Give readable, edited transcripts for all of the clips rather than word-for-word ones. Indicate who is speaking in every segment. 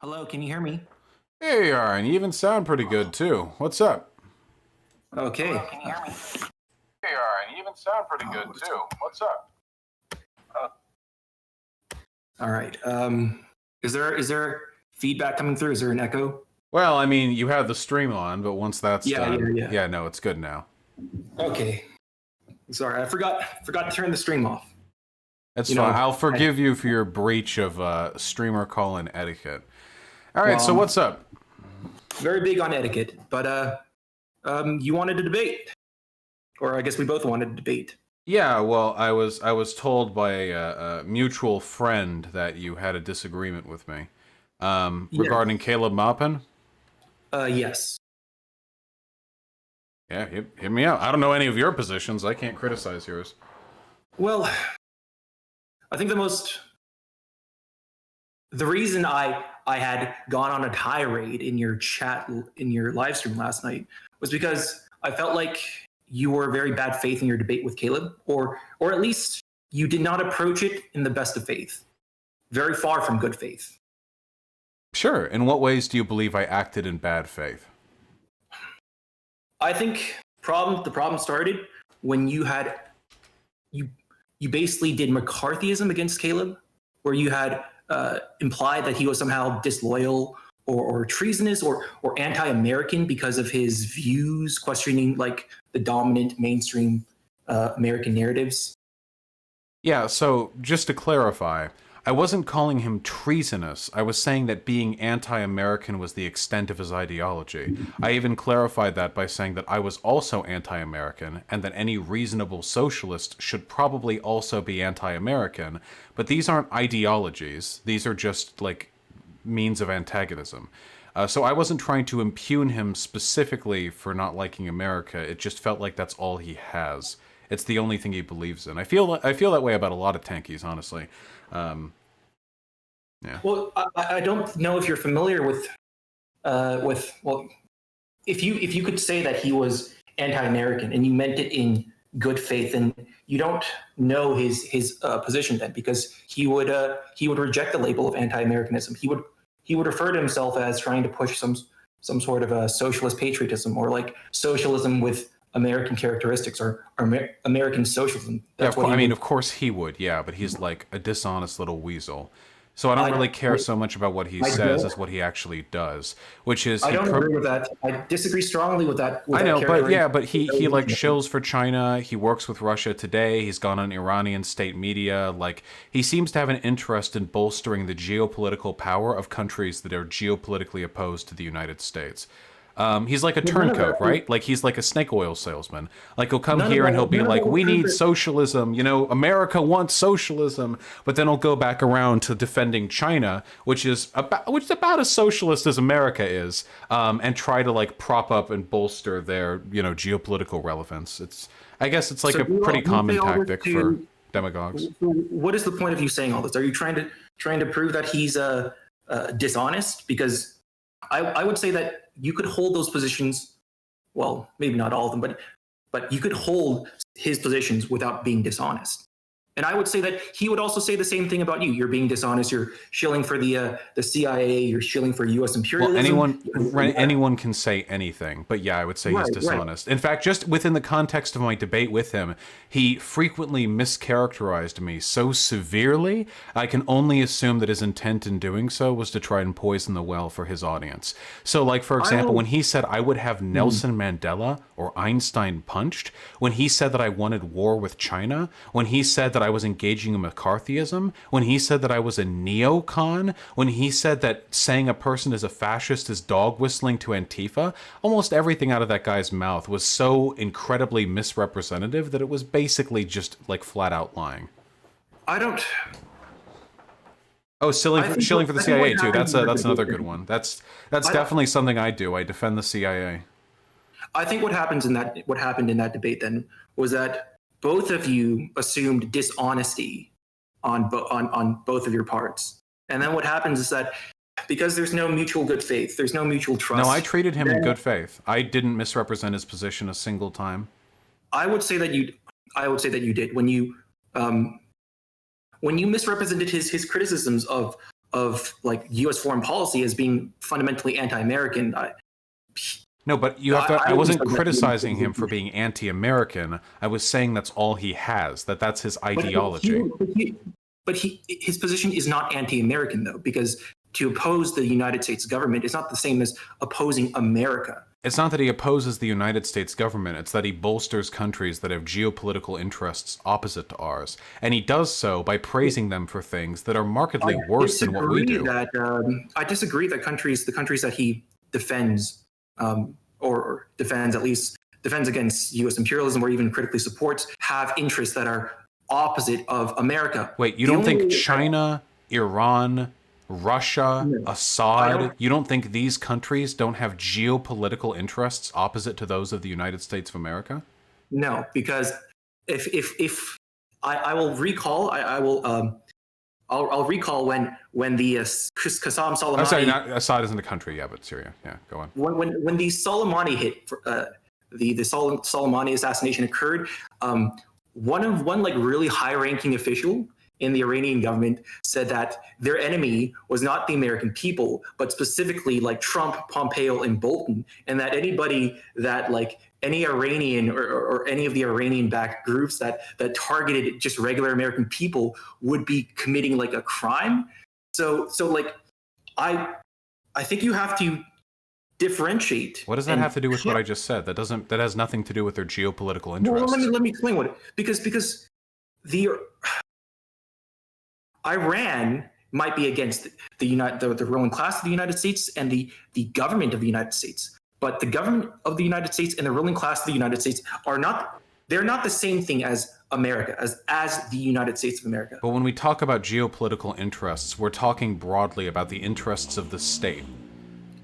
Speaker 1: Hello, can you hear me?
Speaker 2: There you are, and you even sound pretty good too. What's up?
Speaker 1: Okay.
Speaker 2: Hello, can you hear me? There you are, and you even sound pretty good too. What's up?
Speaker 1: All right. Is there feedback coming through? Is there an echo?
Speaker 2: Well, I mean, you have the stream on, but once that's
Speaker 1: Yeah,
Speaker 2: done,
Speaker 1: yeah.
Speaker 2: no, it's good now.
Speaker 1: Okay. Sorry, I forgot to turn the stream off.
Speaker 2: It's fine. I'll forgive you for your breach of streamer call-in etiquette. All right, so what's up?
Speaker 1: Very big on etiquette, but you wanted to debate, or I guess we both wanted to debate.
Speaker 2: Yeah, well, I was told by a mutual friend that you had a disagreement with me regarding Caleb Maupin.
Speaker 1: Yes.
Speaker 2: Yeah, hit me out. I don't know any of your positions. I can't criticize yours.
Speaker 1: Well, I think the reason I had gone on a tirade in your chat in your live stream last night was because I felt like you were very bad faith in your debate with Caleb, or at least you did not approach it in the best of faith. Very far from good faith.
Speaker 2: Sure. In what ways do you believe I acted in bad faith?
Speaker 1: I think the problem started when you basically did McCarthyism against Caleb, where you had implied that he was somehow disloyal or treasonous or anti-American because of his views questioning like the dominant mainstream American narratives.
Speaker 2: Yeah, so just to clarify, I wasn't calling him treasonous. I was saying that being anti-American was the extent of his ideology. I even clarified that by saying that I was also anti-American and that any reasonable socialist should probably also be anti-American, but these aren't ideologies. These are just, like, means of antagonism. So I wasn't trying to impugn him specifically for not liking America. It just felt like that's all he has. It's the only thing he believes in. I feel that way about a lot of tankies, honestly. Yeah.
Speaker 1: Well, I don't know if you're familiar with well, if you could say that he was anti-American and you meant it in good faith, and you don't know his position then, because he would reject the label of anti-Americanism. He would refer to himself as trying to push some sort of a socialist patriotism, or like socialism with American characteristics, or American socialism.
Speaker 2: That's I mean, of course he would, yeah, but he's like a dishonest little weasel. So I don't really care so much about what he says as what he actually does, which is...
Speaker 1: I don't agree with that. I disagree strongly with that.
Speaker 2: I know, but yeah, but he like shills for China. He works with Russia Today. He's gone on Iranian state media. Like, he seems to have an interest in bolstering the geopolitical power of countries that are geopolitically opposed to the United States. He's like a turncoat, right? Like, he's like a snake oil salesman. Like, he'll come here and he'll be like, we need socialism, you know, America wants socialism, but then he'll go back around to defending China, which is about as socialist as America is, and try to like prop up and bolster their, you know, geopolitical relevance. I guess it's like a pretty common tactic for demagogues.
Speaker 1: What is the point of you saying all this? Are you trying to prove that he's dishonest? Because I would say that you could hold those positions, well, maybe not all of them, but you could hold his positions without being dishonest. And I would say that he would also say the same thing about you. You're being dishonest. You're shilling for the CIA. You're shilling for U.S. imperialism.
Speaker 2: Well, anyone can say anything, but yeah, I would say he's dishonest. Right. In fact, just within the context of my debate with him, he frequently mischaracterized me so severely, I can only assume that his intent in doing so was to try and poison the well for his audience. So, like, for example, when he said I would have Nelson Mandela or Einstein punched, when he said that I wanted war with China, when he said that I was engaging in McCarthyism, when he said that I was a neocon, when he said that saying a person is a fascist is dog whistling to Antifa, almost everything out of that guy's mouth was so incredibly misrepresentative that it was basically just like flat out lying.
Speaker 1: I don't...
Speaker 2: Oh, shilling for the CIA too. That's another good one. That's definitely something I do. I defend the CIA.
Speaker 1: I think what happened in that debate then was that both of you assumed dishonesty on both of your parts. And then what happens is that because there's no mutual good faith, there's no mutual trust.
Speaker 2: No, I treated him in good faith. I didn't misrepresent his position a single time.
Speaker 1: I would say that you did when you misrepresented his criticisms of like U.S. foreign policy as being fundamentally anti-American.
Speaker 2: No, but you have to. I wasn't criticizing him for being anti-American. I was saying that's all he has. That's his ideology.
Speaker 1: But his position is not anti-American, though, because to oppose the United States government is not the same as opposing America.
Speaker 2: It's not that he opposes the United States government. It's that he bolsters countries that have geopolitical interests opposite to ours. And he does so by praising them for things that are markedly worse than what we do.
Speaker 1: I disagree that the countries that he defends, or defends against U.S. imperialism or even critically supports, have interests that are opposite of America.
Speaker 2: Wait, you don't think China, Iran, Russia, Assad, you don't think these countries don't have geopolitical interests opposite to those of the United States of America?
Speaker 1: No, because if I will recall, I'll recall when the Qasem Soleimani.
Speaker 2: I'm sorry, Assad isn't a country, yeah, but Syria. Yeah, go on.
Speaker 1: When the Soleimani hit, the Soleimani assassination occurred, one like really high-ranking official in the Iranian government said that their enemy was not the American people, but specifically like Trump, Pompeo, and Bolton, and that anybody that like any Iranian or any of the Iranian-backed groups that targeted just regular American people would be committing like a crime. So like I think you have to differentiate.
Speaker 2: What does that have to do with what I just said? That has nothing to do with their geopolitical interests.
Speaker 1: Well, let me explain what because the Iran might be against the ruling class of the United States and the government of the United States, but the government of the United States and the ruling class of the United States they're not the same thing as America, as the United States of America.
Speaker 2: But when we talk about geopolitical interests, we're talking broadly about the interests of the state.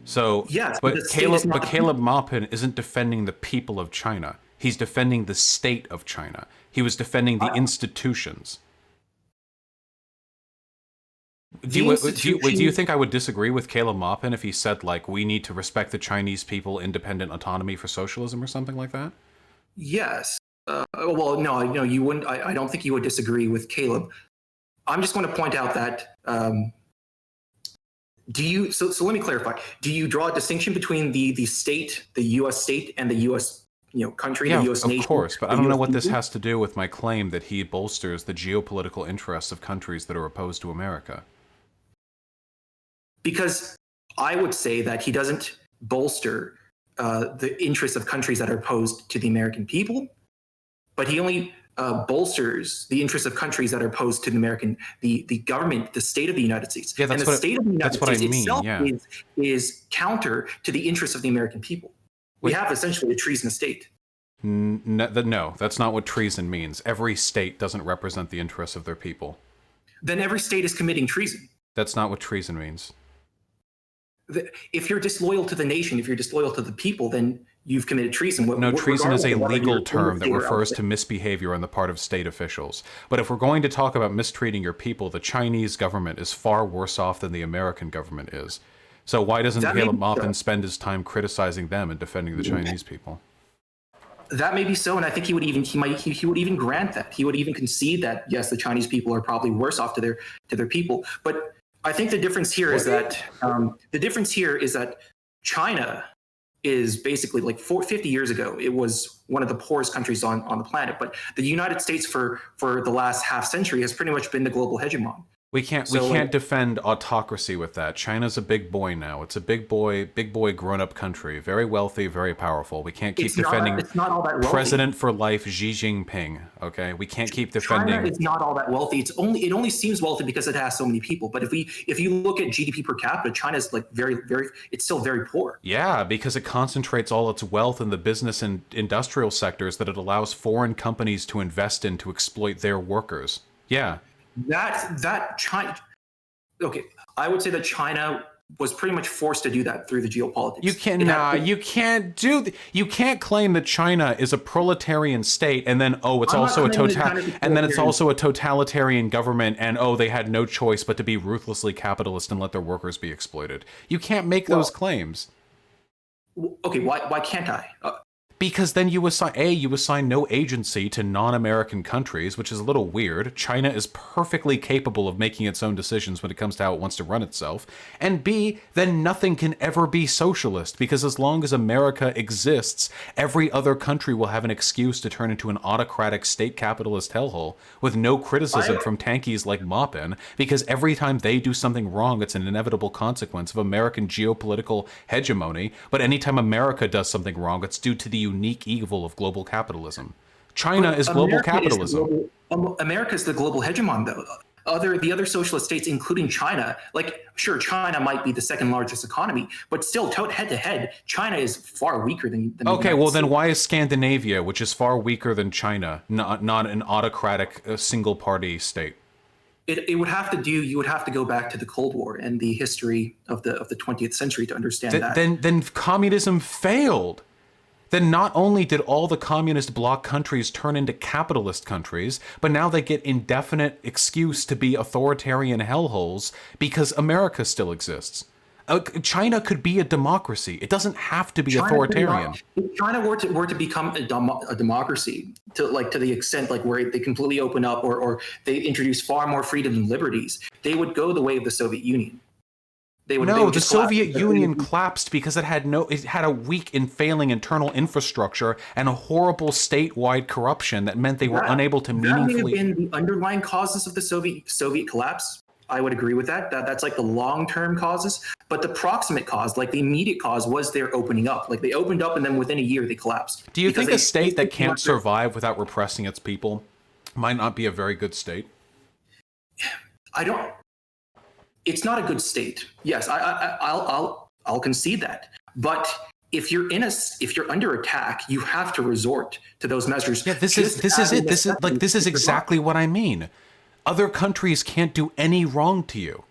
Speaker 2: So
Speaker 1: yes,
Speaker 2: but Caleb Maupin isn't defending the people of China. He's defending the state of China. He was defending the institutions. Do you think I would disagree with Caleb Maupin if he said, like, we need to respect the Chinese people, independent autonomy for socialism or something like that?
Speaker 1: Yes. Well, no, you wouldn't. I don't think you would disagree with Caleb. I'm just going to point out that so let me clarify. Do you draw a distinction between the state, the U.S. state, and the U.S. country, the U.S. nation?
Speaker 2: Of course, but I don't know what this has to do with my claim that he bolsters the geopolitical interests of countries that are opposed to America.
Speaker 1: Because I would say that he doesn't bolster the interests of countries that are opposed to the American people, but he only bolsters the interests of countries that are opposed to the government, the state of the United States.
Speaker 2: Yeah, that's
Speaker 1: and the state of the United States itself
Speaker 2: is
Speaker 1: counter to the interests of the American people. We have essentially a treasonous state.
Speaker 2: No, that's not what treason means. Every state doesn't represent the interests of their people.
Speaker 1: Then every state is committing treason.
Speaker 2: That's not what treason means.
Speaker 1: If you're disloyal to the nation, if you're disloyal to the people, then you've committed treason.
Speaker 2: No, treason is a legal term that refers to misbehavior on the part of state officials. But if we're going to talk about mistreating your people, the Chinese government is far worse off than the American government is. So why doesn't Caleb Maupin spend his time criticizing them and defending the Chinese people?
Speaker 1: That may be so, and I think he would even grant that. He would even concede that yes, the Chinese people are probably worse off to their people. But I think the difference here is that China is basically like 50 years ago. It was one of the poorest countries on the planet, but the United States for the last half century has pretty much been the global hegemon.
Speaker 2: We can't defend autocracy with that. China's a big boy now. It's a big boy grown-up country. Very wealthy, very powerful. We can't keep defending President for life Xi Jinping, okay? We can't keep defending...
Speaker 1: China is not all that wealthy. It only seems wealthy because it has so many people. But if you look at GDP per capita, China's like it's still very poor.
Speaker 2: Yeah, because it concentrates all its wealth in the business and industrial sectors that it allows foreign companies to invest in to exploit their workers. Yeah.
Speaker 1: That China, okay, I would say that China was pretty much forced to do that through the geopolitics.
Speaker 2: You can't claim that China is a proletarian state and then it's also a totalitarian government and they had no choice but to be ruthlessly capitalist and let their workers be exploited. You can't make those claims.
Speaker 1: Okay, why can't I?
Speaker 2: Because then you assign no agency to non-American countries, which is a little weird. China is perfectly capable of making its own decisions when it comes to how it wants to run itself. And B, then nothing can ever be socialist, because as long as America exists, every other country will have an excuse to turn into an autocratic state capitalist hellhole with no criticism from tankies like Moppin, because every time they do something wrong, it's an inevitable consequence of American geopolitical hegemony. But anytime America does something wrong, it's due to the unique evil of global capitalism. China is global capitalism.
Speaker 1: America is the global hegemon, though. The other socialist states, including China, like, sure, China might be the second largest economy, but still, head to head, China is far weaker than
Speaker 2: okay, well, then why is Scandinavia, which is far weaker than China, not an autocratic single party state?
Speaker 1: You would have to go back to the Cold War and the history of the 20th century to understand that.
Speaker 2: Then communism failed. Then not only did all the communist bloc countries turn into capitalist countries, but now they get indefinite excuse to be authoritarian hellholes because America still exists. China could be a democracy. It doesn't have to be authoritarian.
Speaker 1: If China were to become a democracy to the extent like where they completely open up or they introduce far more freedom and liberties, they would go the way of the Soviet Union.
Speaker 2: The Soviet Union collapsed because it had a weak and failing internal infrastructure and a horrible statewide corruption that meant they were unable to meaningfully.
Speaker 1: That may have been the underlying causes of the Soviet collapse. I would agree with that. That's like the long-term causes, but the proximate cause, like the immediate cause, was their opening up. Like they opened up, and then within a year they collapsed.
Speaker 2: Do you think a state that can't survive without repressing its people might not be a very good state?
Speaker 1: I don't. It's not a good state. Yes, I'll concede that. But if you're under attack, you have to resort to those measures.
Speaker 2: Yeah, this is exactly what I mean. Other countries can't do any wrong to you.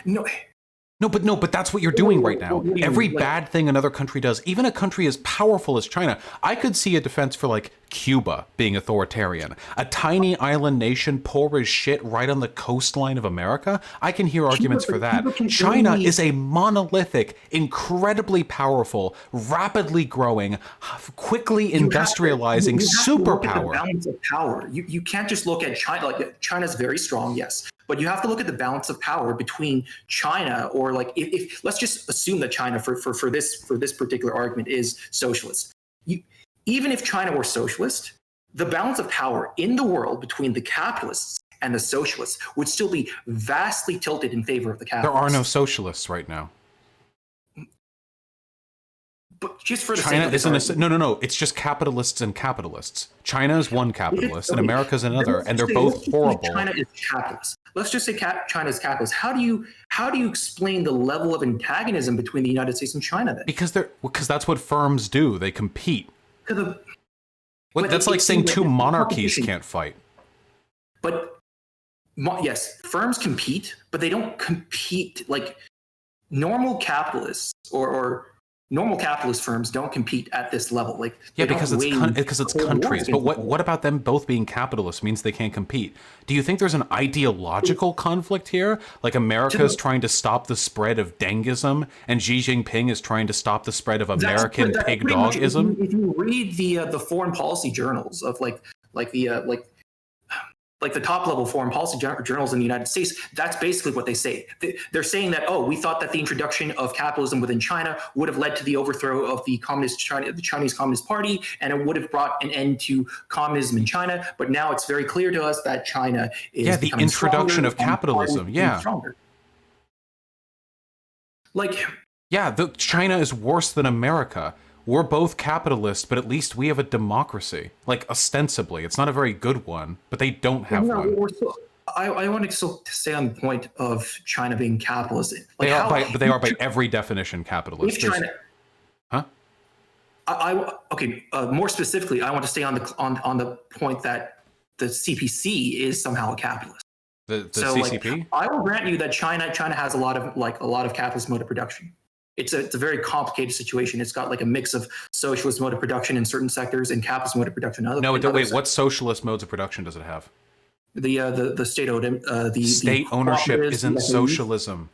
Speaker 2: No, but that's what you're doing right now. Every bad thing another country does, even a country as powerful as China, I could see a defense for like Cuba being authoritarian. A tiny island nation, poor as shit, right on the coastline of America. I can hear arguments for that. China is a monolithic, incredibly powerful, rapidly growing, quickly industrializing superpower.
Speaker 1: Balance of power. You can't just look at China. Like China's very strong, yes. But you have to look at the balance of power between China, or like if let's just assume that China for this particular argument is socialist. Even if China were socialist, the balance of power in the world between the capitalists and the socialists would still be vastly tilted in favor of the capitalists.
Speaker 2: There are no socialists right now.
Speaker 1: But just for the
Speaker 2: China isn't no. It's just capitalists and capitalists. China is one capitalist and America is another, and they're both horrible.
Speaker 1: China is capitalist. Let's just say China is capitalist. How do you explain the level of antagonism between the United States and China then?
Speaker 2: Because that's what firms do. They compete. That's like saying two monarchies can't fight.
Speaker 1: But yes, firms compete, but they don't compete like normal capitalists or normal capitalist firms don't compete at this level. Like
Speaker 2: because it's countries. But what about them both being capitalists means they can't compete? Do you think there's an ideological conflict here? Like America is trying to stop the spread of denguism, and Xi Jinping is trying to stop the spread of American pig dogism?
Speaker 1: If you read the foreign policy journals of like the top level foreign policy journals in the United States, that's basically what they say. They're saying that, we thought that the introduction of capitalism within China would have led to the overthrow of the Chinese Communist Party, and it would have brought an end to communism in China. But now it's very clear to us that China is
Speaker 2: the introduction of capitalism. China is worse than America. We're both capitalists, but at least we have a democracy. Like, ostensibly. It's not a very good one, but they don't have one.
Speaker 1: I want to stay on the point of China being capitalist.
Speaker 2: Like they are by every definition capitalist.
Speaker 1: If China, more specifically, I want to stay on the point that the CPC is somehow a capitalist.
Speaker 2: The CCP?
Speaker 1: I will grant you that China has a lot of capitalist mode of production. It's a very complicated situation. It's got like a mix of socialist mode of production in certain sectors and capitalist mode of production in other.
Speaker 2: Wait. What socialist modes of production does it have?
Speaker 1: The
Speaker 2: state ownership isn't socialism.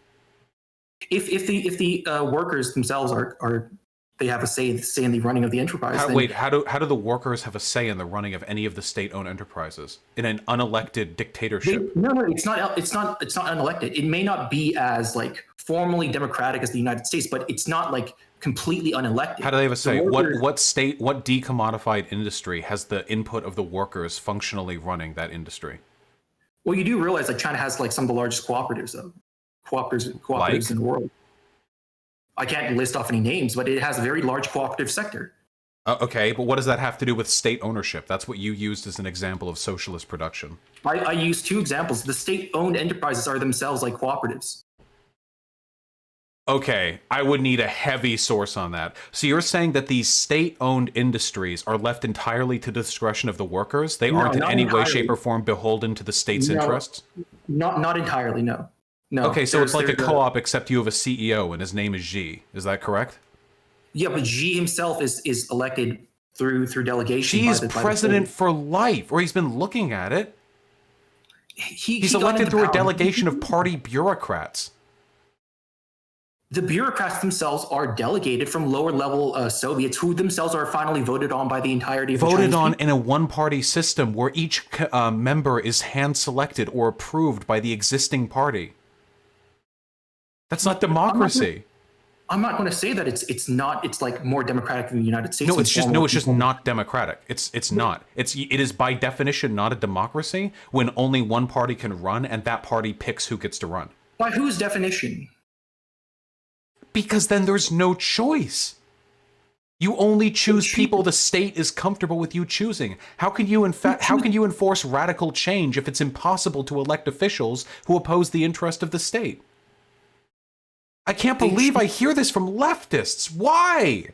Speaker 1: If the workers themselves are they have a say in the running of the enterprise.
Speaker 2: How do the workers have a say in the running of any of the state-owned enterprises in an unelected dictatorship?
Speaker 1: No, it's not unelected. It may not be as like formally democratic as the United States, but it's not like completely unelected.
Speaker 2: How do they have a say? What decommodified industry has the input of the workers functionally running that industry?
Speaker 1: Well, you do realize like China has like some of the largest cooperatives in the world. I can't list off any names, but it has a very large cooperative sector.
Speaker 2: Okay, but what does that have to do with state ownership? That's what you used as an example of socialist production.
Speaker 1: I used two examples. The state-owned enterprises are themselves like cooperatives.
Speaker 2: Okay, I would need a heavy source on that. So you're saying that these state-owned industries are left entirely to the discretion of the workers? They aren't in any way, shape, or form beholden to the state's interests?
Speaker 1: Not entirely, no. No.
Speaker 2: Okay, so it's like a co-op, except you have a CEO and his name is Xi. Is that correct?
Speaker 1: Yeah, but Xi himself is elected through delegation.
Speaker 2: He's president for life, or he's been looking at it. He's elected through a delegation of party bureaucrats.
Speaker 1: The bureaucrats themselves are delegated from lower level Soviets, who themselves are finally voted on by the entirety of the Chinese people.
Speaker 2: In a one-party system where each member is hand-selected or approved by the existing party. That's not democracy.
Speaker 1: I'm not going to say that it's like more democratic than the United States.
Speaker 2: No, it's just not democratic. It's not. It is by definition not a democracy when only one party can run and that party picks who gets to run.
Speaker 1: By whose definition?
Speaker 2: Because then there's no choice. You only choose people the state is comfortable with you choosing. How can you enforce radical change if it's impossible to elect officials who oppose the interest of the state? I can't believe I hear this from leftists. Why?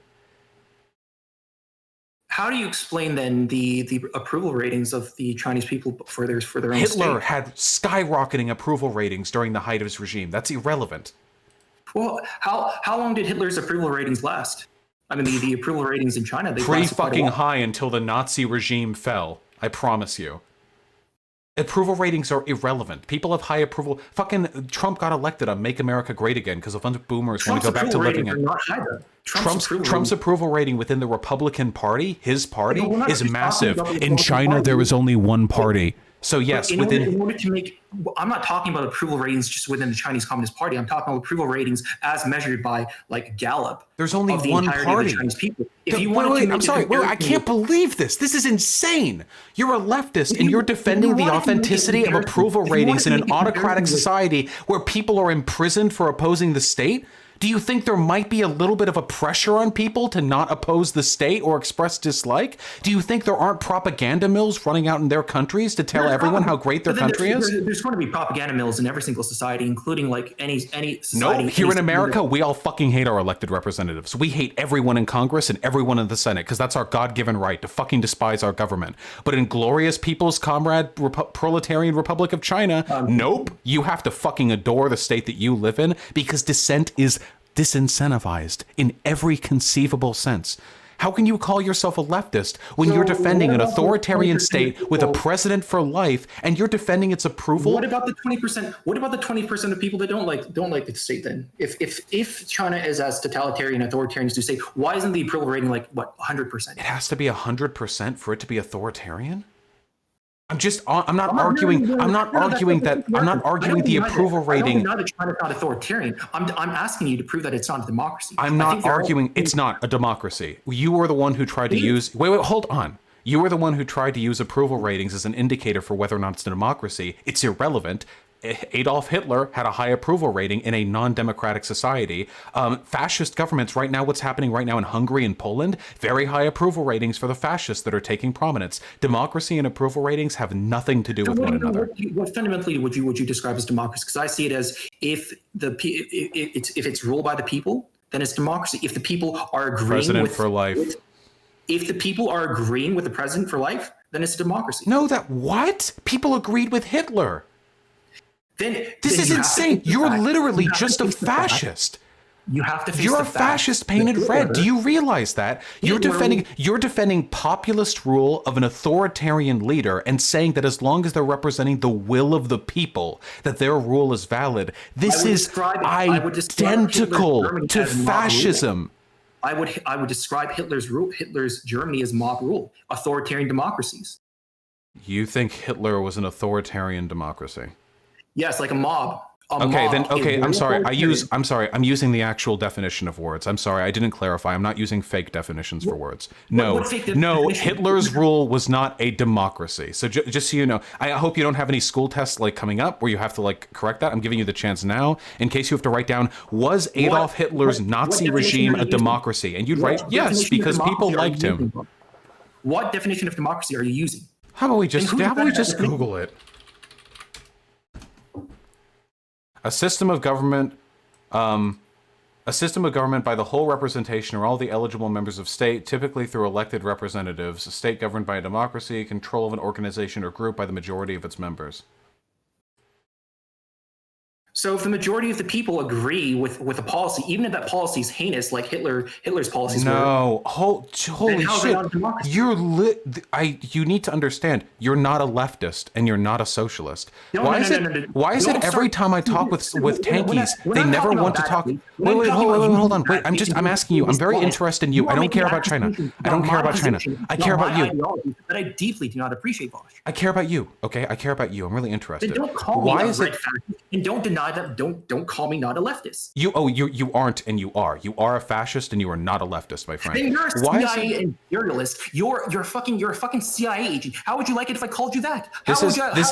Speaker 1: How do you explain then the approval ratings of the Chinese people for their own state?
Speaker 2: Hitler had skyrocketing approval ratings during the height of his regime. That's irrelevant.
Speaker 1: Well, how long did Hitler's approval ratings last? I mean, the approval ratings in China, they
Speaker 2: pretty fucking high until the Nazi regime fell. I promise you. Approval ratings are irrelevant. People have high approval. Fucking Trump got elected on Make America Great Again because a bunch of boomers want to go back to living in. Trump's approval rating within the Republican Party, his party, is massive. In China, there is only one party. So yes,
Speaker 1: in order to make, I'm not talking about approval ratings just within the Chinese Communist Party. I'm talking about approval ratings as measured by like Gallup.
Speaker 2: There's only one party.
Speaker 1: Of the Chinese people.
Speaker 2: I can't believe this. This is insane. You're a leftist and you're defending the authenticity of approval ratings in an autocratic society where people are imprisoned for opposing the state. Do you think there might be a little bit of a pressure on people to not oppose the state or express dislike? Do you think there aren't propaganda mills running out in their countries to tell everyone how great their country is?
Speaker 1: There's going to be propaganda mills in every single society, including like any society.
Speaker 2: No, here in America, we all fucking hate our elected representatives. We hate everyone in Congress and everyone in the Senate because that's our God-given right to fucking despise our government. But in glorious People's Comrade Proletarian Republic of China, nope, you have to fucking adore the state that you live in because dissent is disincentivized in every conceivable sense. How can you call yourself a leftist when you're defending an authoritarian state with a president for life and you're defending its approval?
Speaker 1: What about the 20%? What about the 20% of people that don't like the state then? If China is as totalitarian authoritarian as you say, why isn't the approval rating like what 100%?
Speaker 2: It has to be 100% for it to be authoritarian? I'm not arguing the approval rating.
Speaker 1: I don't know that China's not authoritarian. I'm asking you to prove that it's not a democracy.
Speaker 2: I'm not arguing it's not a democracy. You were the one who tried to use. Wait, hold on. You were the one who tried to use approval ratings as an indicator for whether or not it's a democracy. It's irrelevant. Adolf Hitler had a high approval rating in a non-democratic society. Fascist governments right now, what's happening right now in Hungary and Poland, very high approval ratings for the fascists that are taking prominence. Democracy and approval ratings have nothing to do with one another.
Speaker 1: What fundamentally would you describe as democracy? Because I see it as if it's ruled by the people, then it's democracy. If the people are agreeing
Speaker 2: president for life.
Speaker 1: If the people are agreeing with the president for life, then it's a democracy.
Speaker 2: No, what? People agreed with Hitler. This is insane. You're literally just a fascist.
Speaker 1: You have to face
Speaker 2: You're a fascist painted red. Do you realize that? You're defending populist rule of an authoritarian leader and saying that as long as they're representing the will of the people, that their rule is valid. This is identical to fascism.
Speaker 1: I would describe Hitler's Germany as mob rule, authoritarian democracies.
Speaker 2: You think Hitler was an authoritarian democracy?
Speaker 1: Yes, like a mob.
Speaker 2: Okay, I'm sorry. I'm using the actual definition of words. I'm sorry, I didn't clarify. I'm not using fake definitions for words. No, Hitler's rule was not a democracy. So just so you know, I hope you don't have any school tests like coming up where you have to like correct that. I'm giving you the chance now in case you have to write down, was Adolf Hitler's Nazi regime a democracy? And you'd write yes because people liked him.
Speaker 1: What definition of democracy are you using?
Speaker 2: How about we just Google it? A system of government by the whole representation or all the eligible members of state, typically through elected representatives, a state governed by a democracy, control of an organization or group by the majority of its members.
Speaker 1: So if the majority of the people agree with a policy, even if that policy is heinous, like Hitler's policies were,
Speaker 2: holy shit! You need to understand, you're not a leftist and you're not a socialist. Why is it every time I talk with tankies, they never want to talk? Wait, hold on. Wait, I'm asking you. I'm very interested in you. I don't care about China. I don't care about China. I care about you.
Speaker 1: That I deeply do not appreciate, Bosch.
Speaker 2: I care about you. Okay, I care about you. I'm really interested.
Speaker 1: Then don't call me a red fascist, and don't deny that. Don't call me not a leftist.
Speaker 2: You aren't, and you are. You are a fascist, and you are not a leftist, my friend.
Speaker 1: Then you're a CIA imperialist. You're a fucking CIA agent. How would you like it if I called you that?
Speaker 2: This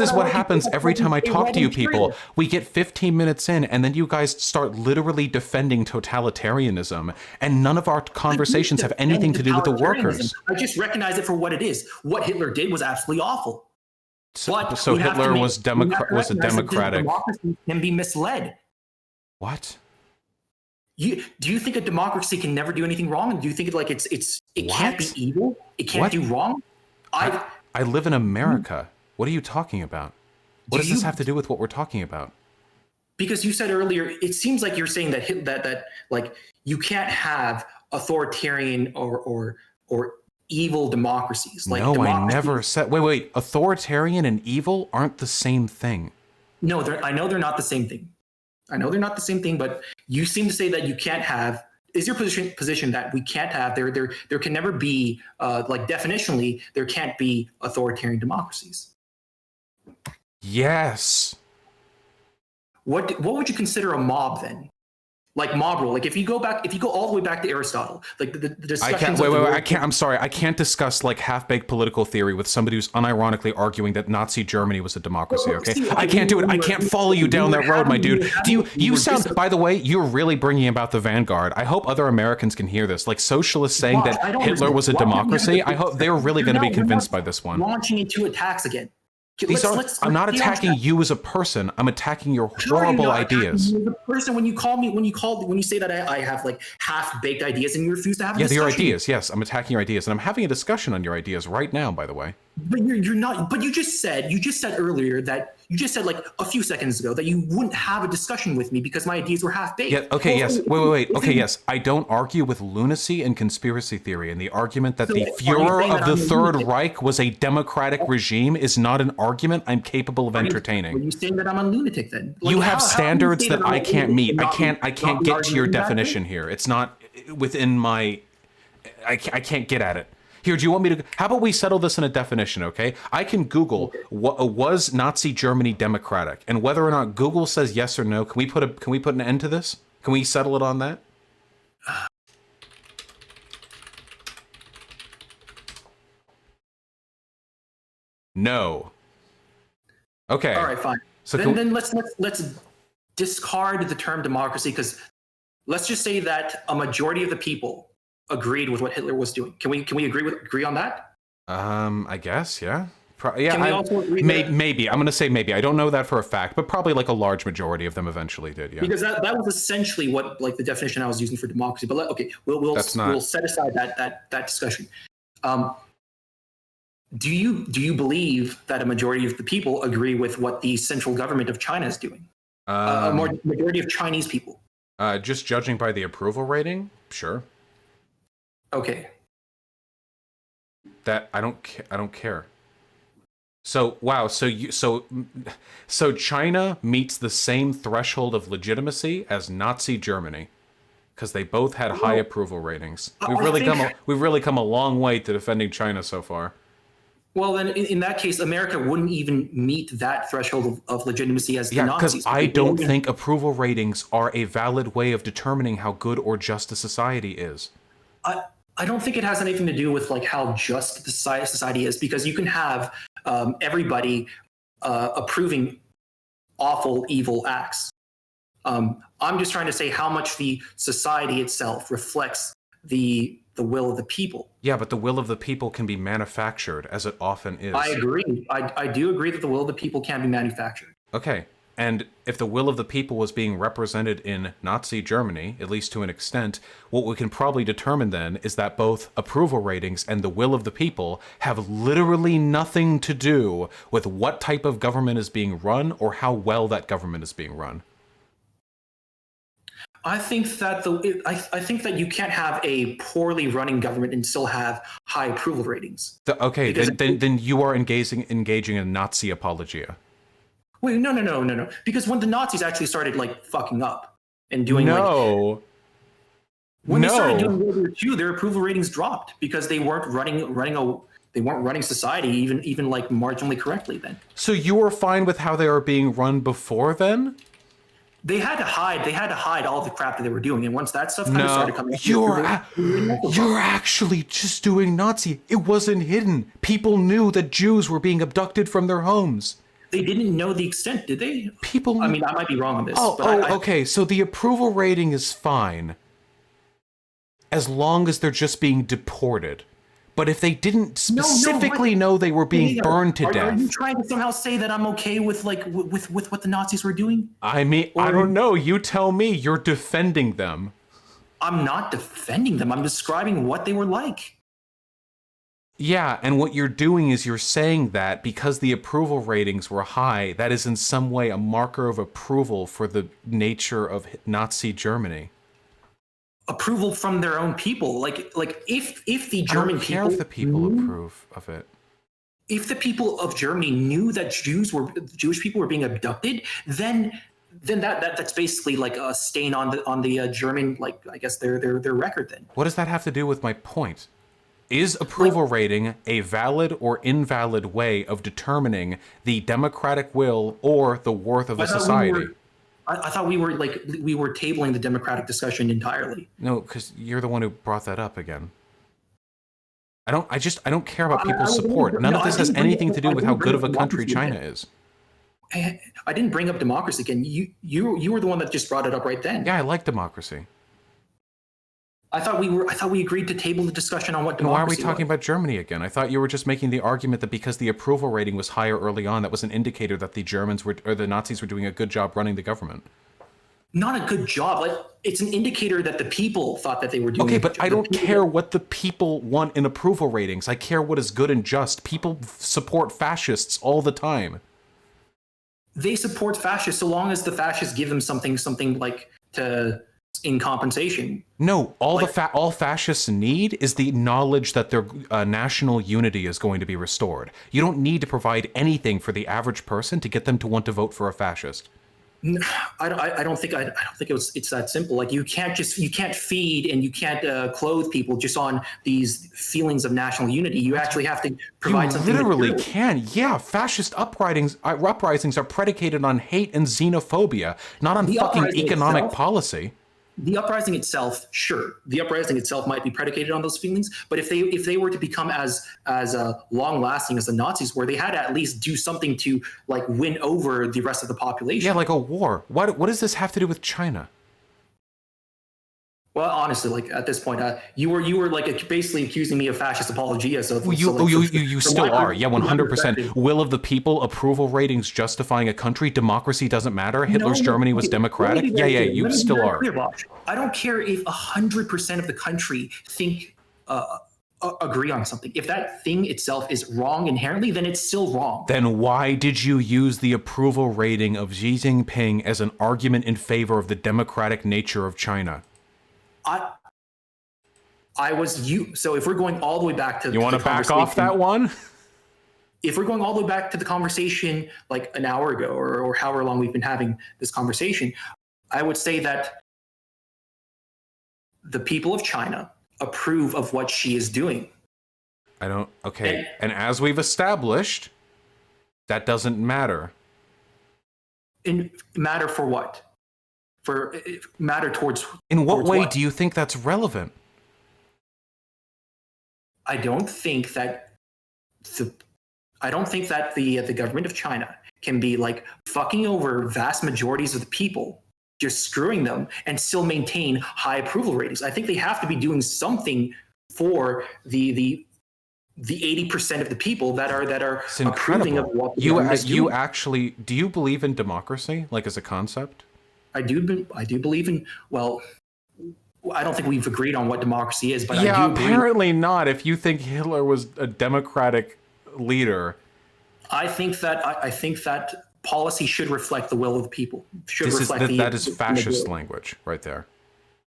Speaker 2: is what happens every time I talk to you people. We get 15 minutes in, and then you guys start literally defending totalitarianism, and none of our conversations have anything to do with the workers.
Speaker 1: I just recognize it for what it is. What Hitler did was absolutely awful.
Speaker 2: So Hitler was a democratic.
Speaker 1: Democracy can be misled.
Speaker 2: What?
Speaker 1: Do you think a democracy can never do anything wrong? Do you think it can't be evil? It can't do wrong?
Speaker 2: I live in America. What are you talking about? What does this have to do with what we're talking about?
Speaker 1: Because you said earlier, it seems like you're saying that like you can't have authoritarian or evil democracies. Like
Speaker 2: no, I never said. Wait. Authoritarian and evil aren't the same thing.
Speaker 1: No, I know they're not the same thing. But you seem to say that you can't have. Is your position that we can't have? There can never be like definitionally there can't be authoritarian democracies.
Speaker 2: Yes.
Speaker 1: What would you consider a mob then? Like mob rule. Like if you go all the way back to Aristotle, like the discussions.
Speaker 2: I'm sorry. I can't discuss like half-baked political theory with somebody who's unironically arguing that Nazi Germany was a democracy. Okay, I can't do it. I can't follow you down that road, my dude. You sound? By the way, you're really bringing about the vanguard. I hope other Americans can hear this. Like socialists saying that Hitler was a democracy. I hope they're really going to be convinced by this one.
Speaker 1: Launching into attacks again.
Speaker 2: I'm not attacking you as a person. I'm attacking your horrible ideas.
Speaker 1: The person when you say that I have like half-baked ideas and you refuse to have a discussion.
Speaker 2: Your ideas. Yes, I'm attacking your ideas, and I'm having a discussion on your ideas right now. By the way.
Speaker 1: But you're not. But you just said earlier that you just said like a few seconds ago that you wouldn't have a discussion with me because my ideas were half-baked.
Speaker 2: Yeah. Okay. Yes. Wait. Okay. Yes. I don't argue with lunacy and conspiracy theory, and the argument that the Führer of the Third Reich was a democratic regime is not an argument I'm capable of entertaining.
Speaker 1: Are you saying that I'm a lunatic then?
Speaker 2: Like, you have standards that I can't meet. I can't get to your definition here. It's not within my. I can't get at it. Here, do you want me to? How about we settle this in a definition, okay? I can Google was Nazi Germany democratic, and whether or not Google says yes or no, can we put an end to this? Can we settle it on that? No. Okay.
Speaker 1: All right, fine. So then let's discard the term democracy because let's just say that a majority of the people agreed with what Hitler was doing. Can we agree on that?
Speaker 2: I guess, yeah.
Speaker 1: Maybe.
Speaker 2: I'm going to say maybe. I don't know that for a fact, but probably like a large majority of them eventually did, yeah.
Speaker 1: Because that was essentially what like the definition I was using for democracy. But we'll set aside that discussion. Do you believe that a majority of the people agree with what the central government of China is doing? A majority of Chinese people.
Speaker 2: Just judging by the approval rating, sure.
Speaker 1: Okay.
Speaker 2: That I don't care. So wow, so China meets the same threshold of legitimacy as Nazi Germany. because they both had high approval ratings.
Speaker 1: I think,
Speaker 2: We've really come a long way to defending China so far.
Speaker 1: well, then in that case, America wouldn't even meet that threshold of legitimacy as the
Speaker 2: Yeah,
Speaker 1: Nazis.
Speaker 2: because I don't think approval ratings are a valid way of determining how good or just a society is.
Speaker 1: I don't think it has anything to do with like how just the society is, because you can have everybody approving awful, evil acts. I'm just trying to say how much the society itself reflects the will of the people.
Speaker 2: Yeah, but the will of the people can be manufactured, as it often is.
Speaker 1: I agree. I do agree that the will of the people can be manufactured.
Speaker 2: Okay, and if the will of the people was being represented in Nazi Germany, at least to an extent, what we can probably determine then is that both approval ratings and the will of the people have literally nothing to do with what type of government is being run or how well that government is being run.
Speaker 1: I think that I think that you can't have a poorly running government and still have high approval ratings.
Speaker 2: Okay, then you are engaging in Nazi apologia.
Speaker 1: Wait, no. Because when the Nazis actually started like fucking up and doing they started doing World War II, their approval ratings dropped because they weren't running society even like marginally correctly then.
Speaker 2: So you were fine with how they were being run before then?
Speaker 1: They had to hide all the crap that they were doing, and once that stuff kind of started coming up,
Speaker 2: you're actually just doing Nazi. It wasn't hidden. People knew that Jews were being abducted from their homes.
Speaker 1: They didn't know the extent, did they?
Speaker 2: People.
Speaker 1: I mean, I might be wrong on this.
Speaker 2: Okay. So the approval rating is fine, as long as they're just being deported. But if they didn't specifically know they were being burned to death,
Speaker 1: are you trying to somehow say that I'm okay with with what the Nazis were doing?
Speaker 2: I mean, I don't know. You tell me. You're defending them.
Speaker 1: I'm not defending them. I'm describing what they were like.
Speaker 2: Yeah, and what you're doing is you're saying that because the approval ratings were high, that is in some way a marker of approval for the nature of Nazi Germany.
Speaker 1: Approval from their own people, like if the German people,
Speaker 2: I don't care if the people approve of it.
Speaker 1: If the people of Germany knew that Jewish people were being abducted, then that's basically like a stain on the German, like I guess their record. Then
Speaker 2: what does that have to do with my point? Is approval rating a valid or invalid way of determining the democratic will or the worth of a society?
Speaker 1: I thought we were tabling the democratic discussion entirely.
Speaker 2: No, because you're the one who brought that up again. I don't care about people's support. None of this has anything to do with how good of a country China is.
Speaker 1: I didn't bring up democracy again. You were the one that just brought it up right then.
Speaker 2: Yeah, I like democracy.
Speaker 1: I thought we agreed to table the discussion on what democracy was.
Speaker 2: Why are we talking about Germany again? I thought you were just making the argument that because the approval rating was higher early on, that was an indicator that the Nazis were doing a good job running the government.
Speaker 1: Not a good job. Like it's an indicator that the people thought that they were doing.
Speaker 2: Okay, but I don't care what the people want in approval ratings. I care what is good and just. People support fascists all the time.
Speaker 1: They support fascists so long as the fascists give them something like in compensation.
Speaker 2: No, all fascists need is the knowledge that their national unity is going to be restored. You don't need to provide anything for the average person to get them to want to vote for a fascist.
Speaker 1: I don't think it's that simple. Like you can't feed and you can't clothe people just on these feelings of national unity. You actually have to provide something.
Speaker 2: You literally can. Yeah, fascist uprisings are predicated on hate and xenophobia, not on fucking economic policy.
Speaker 1: The uprising itself, sure, the uprising itself might be predicated on those feelings, but if they were to become as long lasting as the Nazis were, they had to at least do something to like win over the rest of the population.
Speaker 2: Yeah, like a war. What does this have to do with China?
Speaker 1: Well, honestly, like at this point, you were like basically accusing me of fascist apologia. So
Speaker 2: you still are. Yeah, 100%. Will of the people, approval ratings justifying a country, democracy doesn't matter. Hitler's Germany was democratic. Yeah, you still are.
Speaker 1: I don't care if 100% of the country agree on something. If that thing itself is wrong inherently, then it's still wrong.
Speaker 2: Then why did you use the approval rating of Xi Jinping as an argument in favor of the democratic nature of China?
Speaker 1: So if we're going all the way back to
Speaker 2: you want to back off that one?
Speaker 1: If we're going all the way back to the conversation like an hour ago or however long we've been having this conversation, I would say that the people of China approve of what she is doing.
Speaker 2: Okay. And as we've established, that doesn't matter.
Speaker 1: And matter for what? For matter towards.
Speaker 2: In what way do you think that's relevant?
Speaker 1: I don't think that the government of China can be like fucking over vast majorities of the people, just screwing them, and still maintain high approval ratings. I think they have to be doing something for the 80% of the people that are approving of what the government is doing.
Speaker 2: Actually, do you believe in democracy, like as a concept?
Speaker 1: I do believe in, well, I don't think we've agreed on what democracy is, but I do agree.
Speaker 2: Apparently not. If you think Hitler was a democratic leader,
Speaker 1: I think that policy should reflect the will of the people.
Speaker 2: That is fascist language right there.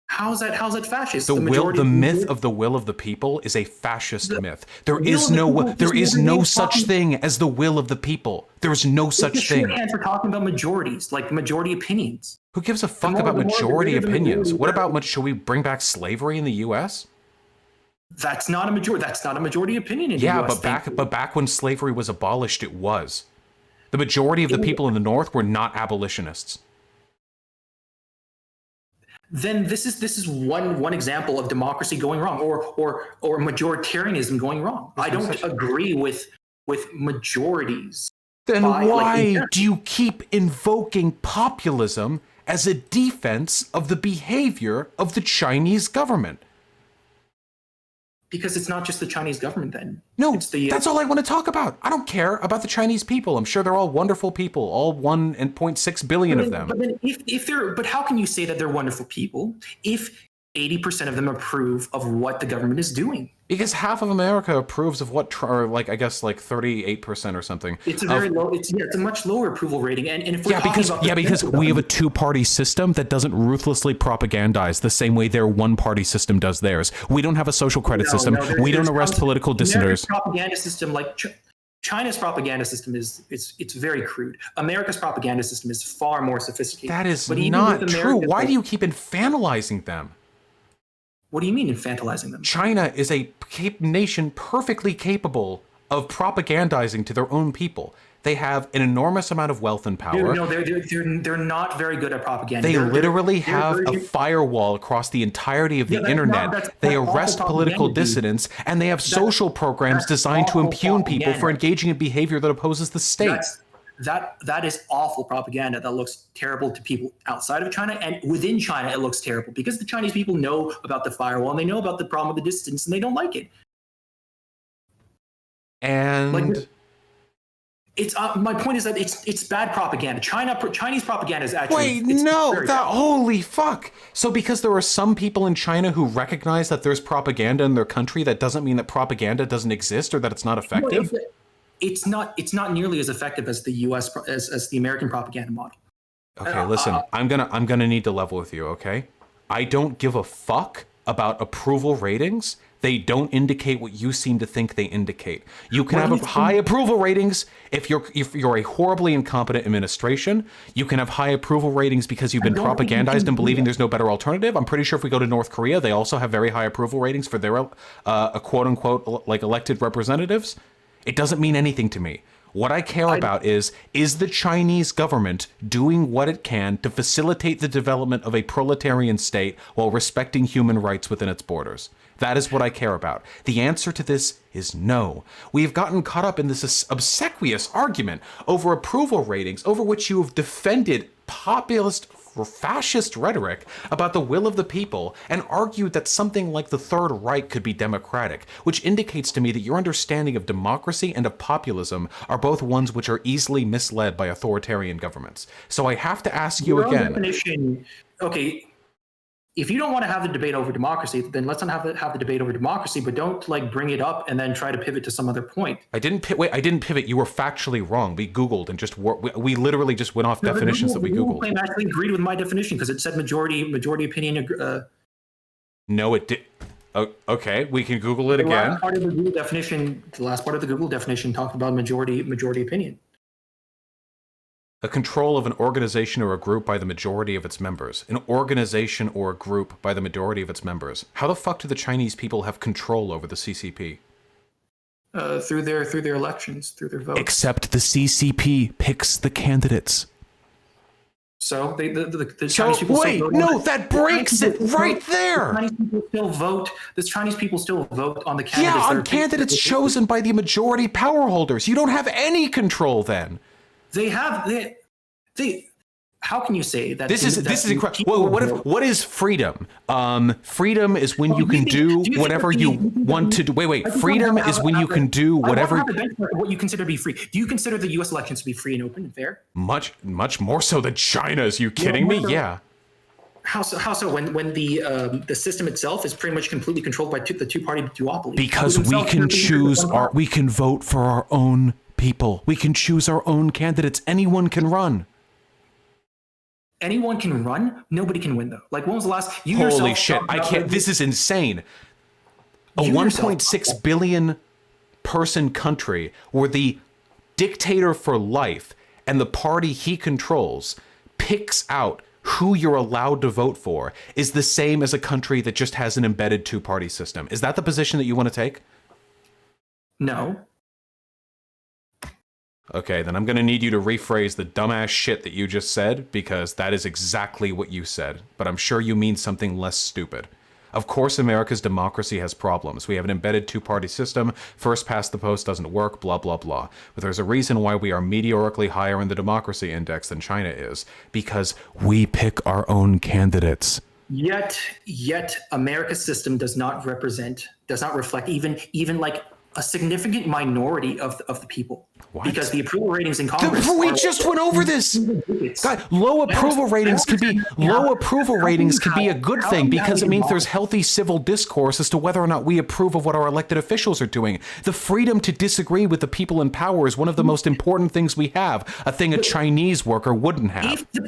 Speaker 1: How's that fascist?
Speaker 2: The myth of the will of the people is a fascist myth. There is no such thing as the will of the people. There is no such thing.
Speaker 1: Shorthand for talking about majorities, like majority opinions.
Speaker 2: Who gives a fuck about majority opinions? What about should we bring back slavery in the U.S.?
Speaker 1: That's not a majority. That's not a majority opinion in the U.S.
Speaker 2: But back when slavery was abolished, it was. The majority of the people in the North were not abolitionists.
Speaker 1: Then this is one example of democracy going wrong, or majoritarianism going wrong. I don't agree with majorities.
Speaker 2: Then why do you keep invoking populism as a defense of the behavior of the Chinese government?
Speaker 1: Because it's not just the Chinese government then.
Speaker 2: No, that's all I want to talk about. I don't care about the Chinese people. I'm sure they're all wonderful people, all 1.6 billion of them.
Speaker 1: But how can you say that they're wonderful people if 80% of them approve of what the government is doing?
Speaker 2: Because half of America approves of what, or like I guess like 38% or something.
Speaker 1: It's a very low. It's a much lower approval rating. And if we're
Speaker 2: because we have a two-party system that doesn't ruthlessly propagandize the same way their one-party system does theirs. We don't have a social credit system. We don't arrest political dissenters.
Speaker 1: Propaganda system like China's propaganda system it's very crude. America's propaganda system is far more sophisticated.
Speaker 2: That is not true. Why do you keep infantilizing them?
Speaker 1: What do you mean infantilizing them?
Speaker 2: China is a nation perfectly capable of propagandizing to their own people. They have an enormous amount of wealth and power.
Speaker 1: No, they're not very good at propaganda.
Speaker 2: They literally have a firewall across the entirety of the internet. They arrest political dissidents, and they have social programs designed to impugn people for engaging in behavior that opposes the state.
Speaker 1: That is awful propaganda that looks terrible to people outside of China, and within China it looks terrible because the Chinese people know about the firewall and they know about the problem with the distance and they don't like it.
Speaker 2: And
Speaker 1: it's my point is that it's bad propaganda. Chinese propaganda is actually
Speaker 2: holy fuck. So because there are some people in China who recognize that there's propaganda in their country, that doesn't mean that propaganda doesn't exist or that it's not effective?
Speaker 1: It's not nearly as effective as the U.S. as the American propaganda model.
Speaker 2: Okay, listen, I'm gonna need to level with you. Okay, I don't give a fuck about approval ratings. They don't indicate what you seem to think they indicate. You can have high approval ratings if you're a horribly incompetent administration. You can have high approval ratings because you've been propagandized and believing there's no better alternative. I'm pretty sure if we go to North Korea, they also have very high approval ratings for their quote unquote like elected representatives. It doesn't mean anything to me. What I care about is the Chinese government doing what it can to facilitate the development of a proletarian state while respecting human rights within its borders? That is what I care about. The answer to this is no. We have gotten caught up in this obsequious argument over approval ratings, over which you have defended populist fascist rhetoric about the will of the people and argued that something like the Third Reich could be democratic, which indicates to me that your understanding of democracy and of populism are both ones which are easily misled by authoritarian governments. So I have to ask you again.
Speaker 1: Definition, okay, if you don't want to have the debate over democracy, then let's not have the debate over democracy, but don't bring it up and then try to pivot to some other point.
Speaker 2: I didn't pivot. You were factually wrong. We Googled and we literally just went off definitions that we Googled.
Speaker 1: Claim actually agreed with my definition because it said majority opinion.
Speaker 2: No, it did. Oh, okay, we can Google it again.
Speaker 1: The last part of the Google definition talked about majority opinion.
Speaker 2: A control of an organization or a group by the majority of its members. An organization or a group by the majority of its members. How the fuck do the Chinese people have control over the CCP?
Speaker 1: Through their elections, through their votes.
Speaker 2: Except the CCP picks the candidates.
Speaker 1: So the Chinese people still vote
Speaker 2: that breaks it right there.
Speaker 1: The Chinese people still vote. The Chinese people still vote on the candidates.
Speaker 2: Yeah, on candidates chosen by the majority power holders. You don't have any control then.
Speaker 1: They have they. How can you say that?
Speaker 2: This is incredible. What is freedom? Freedom is when you can do whatever you want to do. Wait. Freedom is when you can do whatever.
Speaker 1: What you consider to be free? Do you consider the U.S. elections to be free and open and fair?
Speaker 2: Much more so than China's. You kidding me? Yeah.
Speaker 1: How so? When the system itself is pretty much completely controlled by the two-party duopoly.
Speaker 2: Because we can choose we can vote for our own people. We can choose our own candidates. Anyone can run.
Speaker 1: Anyone can run. Nobody can win though. Like when was the last?
Speaker 2: Holy shit! I can't. This is insane. A 1.6 billion person country where the dictator for life and the party he controls picks out who you're allowed to vote for is the same as a country that just has an embedded two-party system. Is that the position that you want to take?
Speaker 1: No.
Speaker 2: Okay, then I'm going to need you to rephrase the dumbass shit that you just said, because that is exactly what you said. But I'm sure you mean something less stupid. Of course, America's democracy has problems. We have an embedded two-party system. First past the post doesn't work, blah, blah, blah. But there's a reason why we are meteorically higher in the democracy index than China is. Because we pick our own candidates.
Speaker 1: Yet America's system does not reflect even like a significant minority of the people.
Speaker 2: What?
Speaker 1: Because the approval ratings in Congress.
Speaker 2: We just went over this. God, low approval ratings can be a good thing because it means there's healthy civil discourse as to whether or not we approve of what our elected officials are doing. The freedom to disagree with the people in power is one of the most important things we have. A thing a Chinese worker wouldn't have.
Speaker 1: If the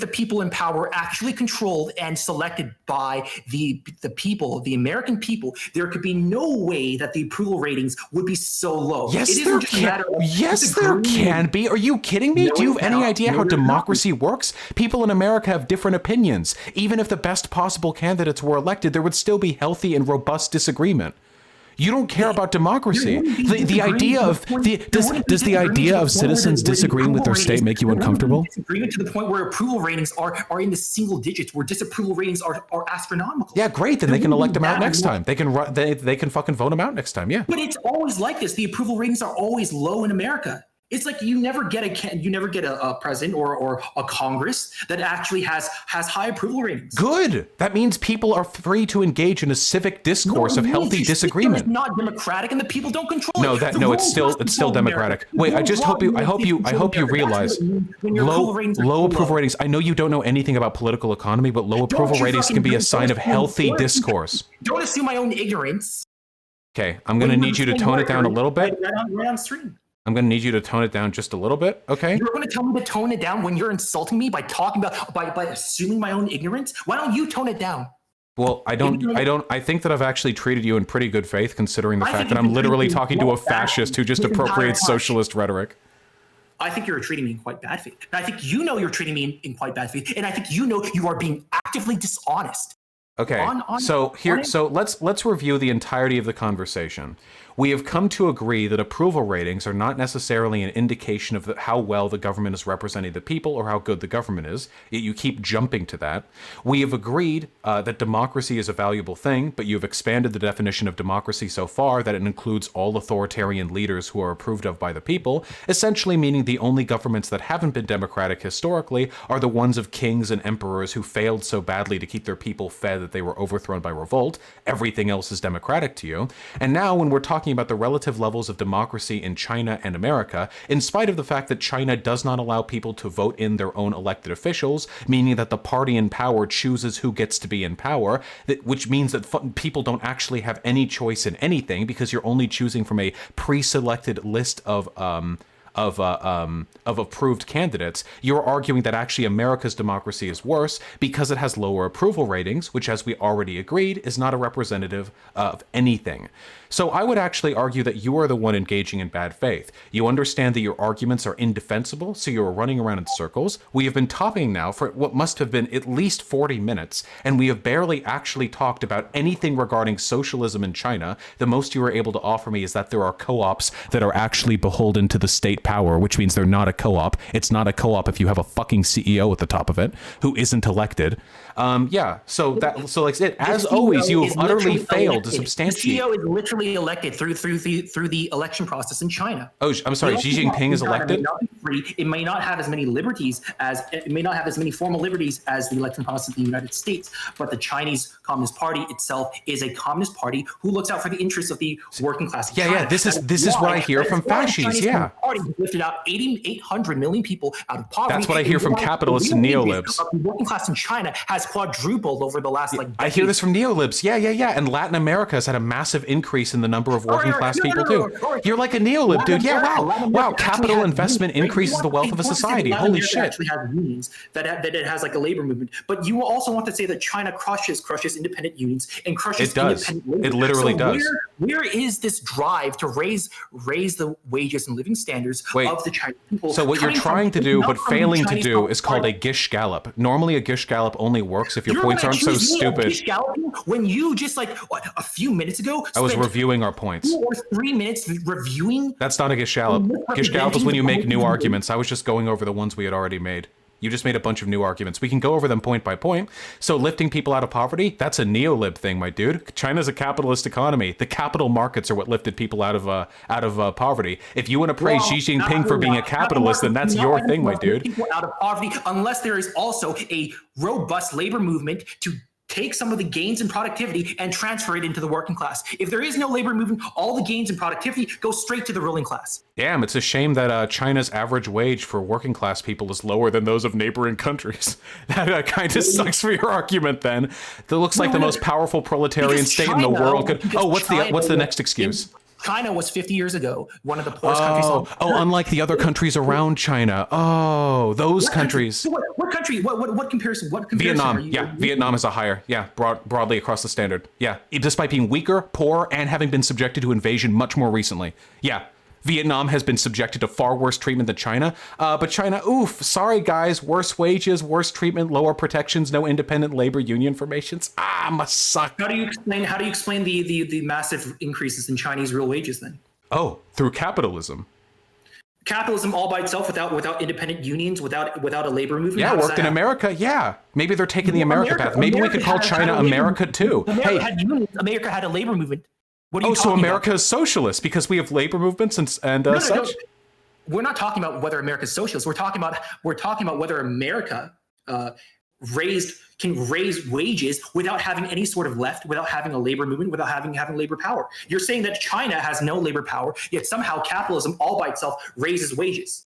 Speaker 1: people in power actually controlled and selected by the people, the American people, there could be no way that the approval ratings would be so low.
Speaker 2: Yes, there can be. Are you kidding me? Do you have any idea how democracy works? People in America have different opinions. Even if the best possible candidates were elected, there would still be healthy and robust disagreement. You don't care about democracy. The idea of does the idea of citizens disagreeing with their state make you uncomfortable?
Speaker 1: Disagreement to the point where approval ratings are in the single digits, where disapproval ratings are astronomical.
Speaker 2: Yeah, great. Then they can elect them out next time. They can fucking vote them out next time. Yeah.
Speaker 1: But it's always like this. The approval ratings are always low in America. It's like you never get a president or a Congress that actually has high approval ratings.
Speaker 2: Good. That means people are free to engage in a civic discourse of healthy disagreement.
Speaker 1: It's not democratic, and the people don't control it.
Speaker 2: It's still democratic. Wait, I hope you realize low approval ratings. I know you don't know anything about political economy, but low approval ratings can be a sign of healthy discourse.
Speaker 1: Don't assume my own ignorance.
Speaker 2: Okay, I'm going to need you to tone it down a little bit.
Speaker 1: Right on stream.
Speaker 2: I'm going to need you to tone it down just a little bit, okay?
Speaker 1: You're going to tell me to tone it down when you're insulting me by talking about by assuming my own ignorance? Why don't you tone it down?
Speaker 2: Well, I think that I've actually treated you in pretty good faith, considering the fact that I'm literally talking to a fascist who just appropriates socialist rhetoric.
Speaker 1: I think you're treating me in quite bad faith. And I think you know you're treating me in quite bad faith. And I think you know you are being actively dishonest.
Speaker 2: Okay, so let's review the entirety of the conversation. We have come to agree that approval ratings are not necessarily an indication of how well the government is representing the people or how good the government is. You keep jumping to that. We have agreed that democracy is a valuable thing, but you've expanded the definition of democracy so far that it includes all authoritarian leaders who are approved of by the people, essentially meaning the only governments that haven't been democratic historically are the ones of kings and emperors who failed so badly to keep their people fed that they were overthrown by revolt. Everything else is democratic to you. And now when we're talking about the relative levels of democracy in China and America, in spite of the fact that China does not allow people to vote in their own elected officials, meaning that the party in power chooses who gets to be in power, which means that people don't actually have any choice in anything because you're only choosing from a pre-selected list of approved candidates, you're arguing that actually America's democracy is worse because it has lower approval ratings, which, as we already agreed, is not a representative of anything. So I would actually argue that you are the one engaging in bad faith. You understand that your arguments are indefensible, so you are running around in circles. We have been talking now for what must have been at least 40 minutes, and we have barely actually talked about anything regarding socialism in China. The most you were able to offer me is that there are co-ops that are actually beholden to the state power, which means they're not a co-op. It's not a co-op if you have a fucking CEO at the top of it who isn't elected. So like it. As always, you have utterly failed to substantiate.
Speaker 1: The CEO is literally elected through the election process in China.
Speaker 2: Oh, I'm sorry. Xi Jinping is elected.
Speaker 1: It may not have as many liberties it may not have as many formal liberties as the election process in the United States, but the Chinese Communist Party itself is a communist party who looks out for the interests of the working class.
Speaker 2: Yeah. This is what I hear from fascists. Yeah.
Speaker 1: Party lifted out 800 million people out of poverty.
Speaker 2: That's what I hear from capitalists and neolibs.
Speaker 1: The working class in China has quadrupled over the last decade.
Speaker 2: I hear this from neolibs. Yeah. And Latin America has had a massive increase in the number of working class people too. You're like a neolib, dude. Yeah, wow. Capital investment increases the wealth of a society. Holy shit.
Speaker 1: Actually has unions that it has like a labor movement. But you also want to say that China crushes independent unions and crushes independent labor.
Speaker 2: It literally does.
Speaker 1: Where is this drive to raise the wages and living standards of the Chinese people?
Speaker 2: So what you're trying to do but failing to do is called a Gish Gallop. Normally a Gish Gallop only works if your points aren't so stupid.
Speaker 1: When you just a few minutes ago
Speaker 2: I was reviewing our points.
Speaker 1: 2 or 3 minutes reviewing.
Speaker 2: That's not a Gish Gallop. Gish Gallop is when you make new arguments. I was just going over the ones we had already made. You just made a bunch of new arguments. We can go over them point by point. So lifting people out of poverty, that's a neolib thing, my dude. China's a capitalist economy. The capital markets are what lifted people out of poverty. If you want to praise Xi Jinping for being a capitalist, then that's your thing, my dude.
Speaker 1: People out of poverty, unless there is also a robust labor movement to take some of the gains in productivity and transfer it into the working class. If there is no labor movement, all the gains in productivity go straight to the ruling class.
Speaker 2: Damn, it's a shame that China's average wage for working class people is lower than those of neighboring countries. That kind of sucks for your argument then. That looks like the most powerful proletarian state in the world could... Oh, what's the next excuse?
Speaker 1: China was 50 years ago one of the poorest countries.
Speaker 2: Unlike the other countries around China. Oh, those countries.
Speaker 1: What country? What comparison?
Speaker 2: Vietnam. Vietnam is a higher. Yeah, broadly across the standard. Yeah, despite being weaker, poor, and having been subjected to invasion much more recently. Yeah. Vietnam has been subjected to far worse treatment than China. But China, oof, sorry guys, worse wages, worse treatment, lower protections, no independent labor union formations. Must suck.
Speaker 1: How do you explain the massive increases in Chinese real wages then?
Speaker 2: Oh, through capitalism.
Speaker 1: Capitalism all by itself without independent unions, without a labor movement?
Speaker 2: Yeah, worked in America, yeah. Maybe they're taking the America path. Maybe we could call China America too.
Speaker 1: America had unions. America had a labor movement.
Speaker 2: So America is socialist because we have labor movements and such?
Speaker 1: No. We're not talking about whether America is socialist. We're talking about whether America can raise wages without having any sort of left, without having a labor movement, without having labor power. You're saying that China has no labor power, yet somehow capitalism all by itself raises wages.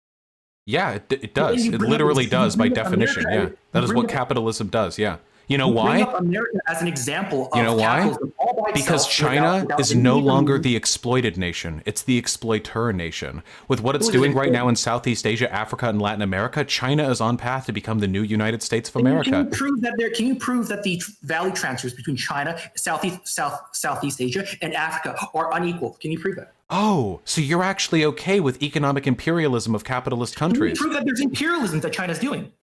Speaker 2: Yeah, it does. It literally does by definition. Yeah, that is what capitalism does. Yeah. You know why?
Speaker 1: Bring up America as an example of
Speaker 2: capitalism all by itself. Because China is no longer the exploited nation. It's the exploiter nation. With what it's doing right now in Southeast Asia, Africa, and Latin America, China is on path to become the new United States of America.
Speaker 1: Can you prove that the value transfers between China, Southeast Asia, and Africa are unequal? Can you prove that?
Speaker 2: Oh, so you're actually okay with economic imperialism of capitalist countries?
Speaker 1: Can you prove that there's imperialism that China's doing?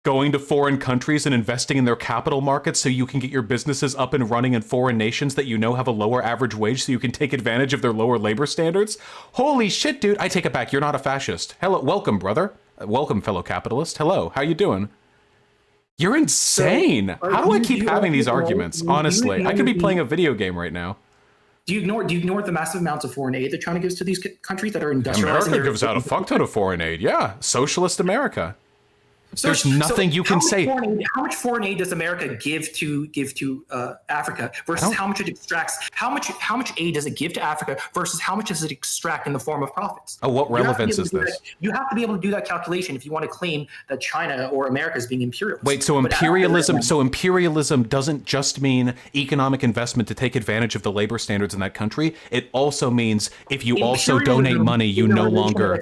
Speaker 2: Going to foreign countries and investing in their capital markets so you can get your businesses up and running in foreign nations that you know have a lower average wage so you can take advantage of their lower labor standards? Holy shit, dude. I take it back. You're not a fascist. Hello. Welcome, brother. Welcome, fellow capitalist. Hello. How you doing? You're insane. How do I keep having these arguments? Honestly, I could be playing a video game right now.
Speaker 1: Do you ignore the massive amounts of foreign aid that China gives to these countries that are industrializing?
Speaker 2: America gives out a fuck ton of foreign aid. Yeah. Socialist America. There's nothing you can say.
Speaker 1: How much foreign aid does America give to Africa versus how much it extracts? How much aid does it give to Africa versus how much does it extract in the form of profits?
Speaker 2: Oh, what relevance is this?
Speaker 1: You have to be able to do that calculation if you want to claim that China or America is being imperialist.
Speaker 2: Wait, so imperialism doesn't just mean economic investment to take advantage of the labor standards in that country. It also means if you also donate money, you no longer.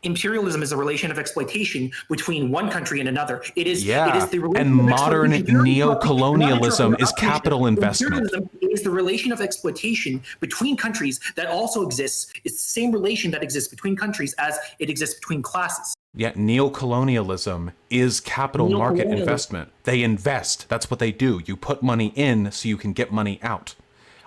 Speaker 1: Imperialism is a relation of exploitation between between one country and another. It is the relation
Speaker 2: and
Speaker 1: of
Speaker 2: modern neocolonialism is capital investment.
Speaker 1: Imperialism is the relation of exploitation between countries that also exists. It's the same relation that exists between countries as it exists between classes.
Speaker 2: Yeah, neocolonialism is capital market investment. They invest. That's what they do. You put money in so you can get money out.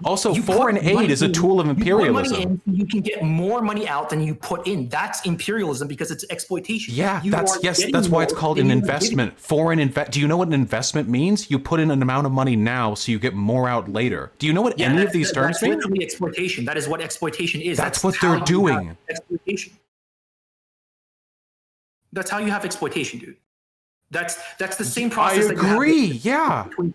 Speaker 2: Also, foreign aid is a tool of imperialism.
Speaker 1: You put money in, you can get more money out than you put in. That's imperialism because it's exploitation.
Speaker 2: Yeah, that's why it's called an investment. Do you know what an investment means? You put in an amount of money now so you get more out later. Do you know what any of these terms mean?
Speaker 1: That's literally exploitation. That is what exploitation is.
Speaker 2: That's what they're doing.
Speaker 1: Exploitation. That's how you have exploitation, dude. That's the same process.
Speaker 2: I agree.
Speaker 1: Between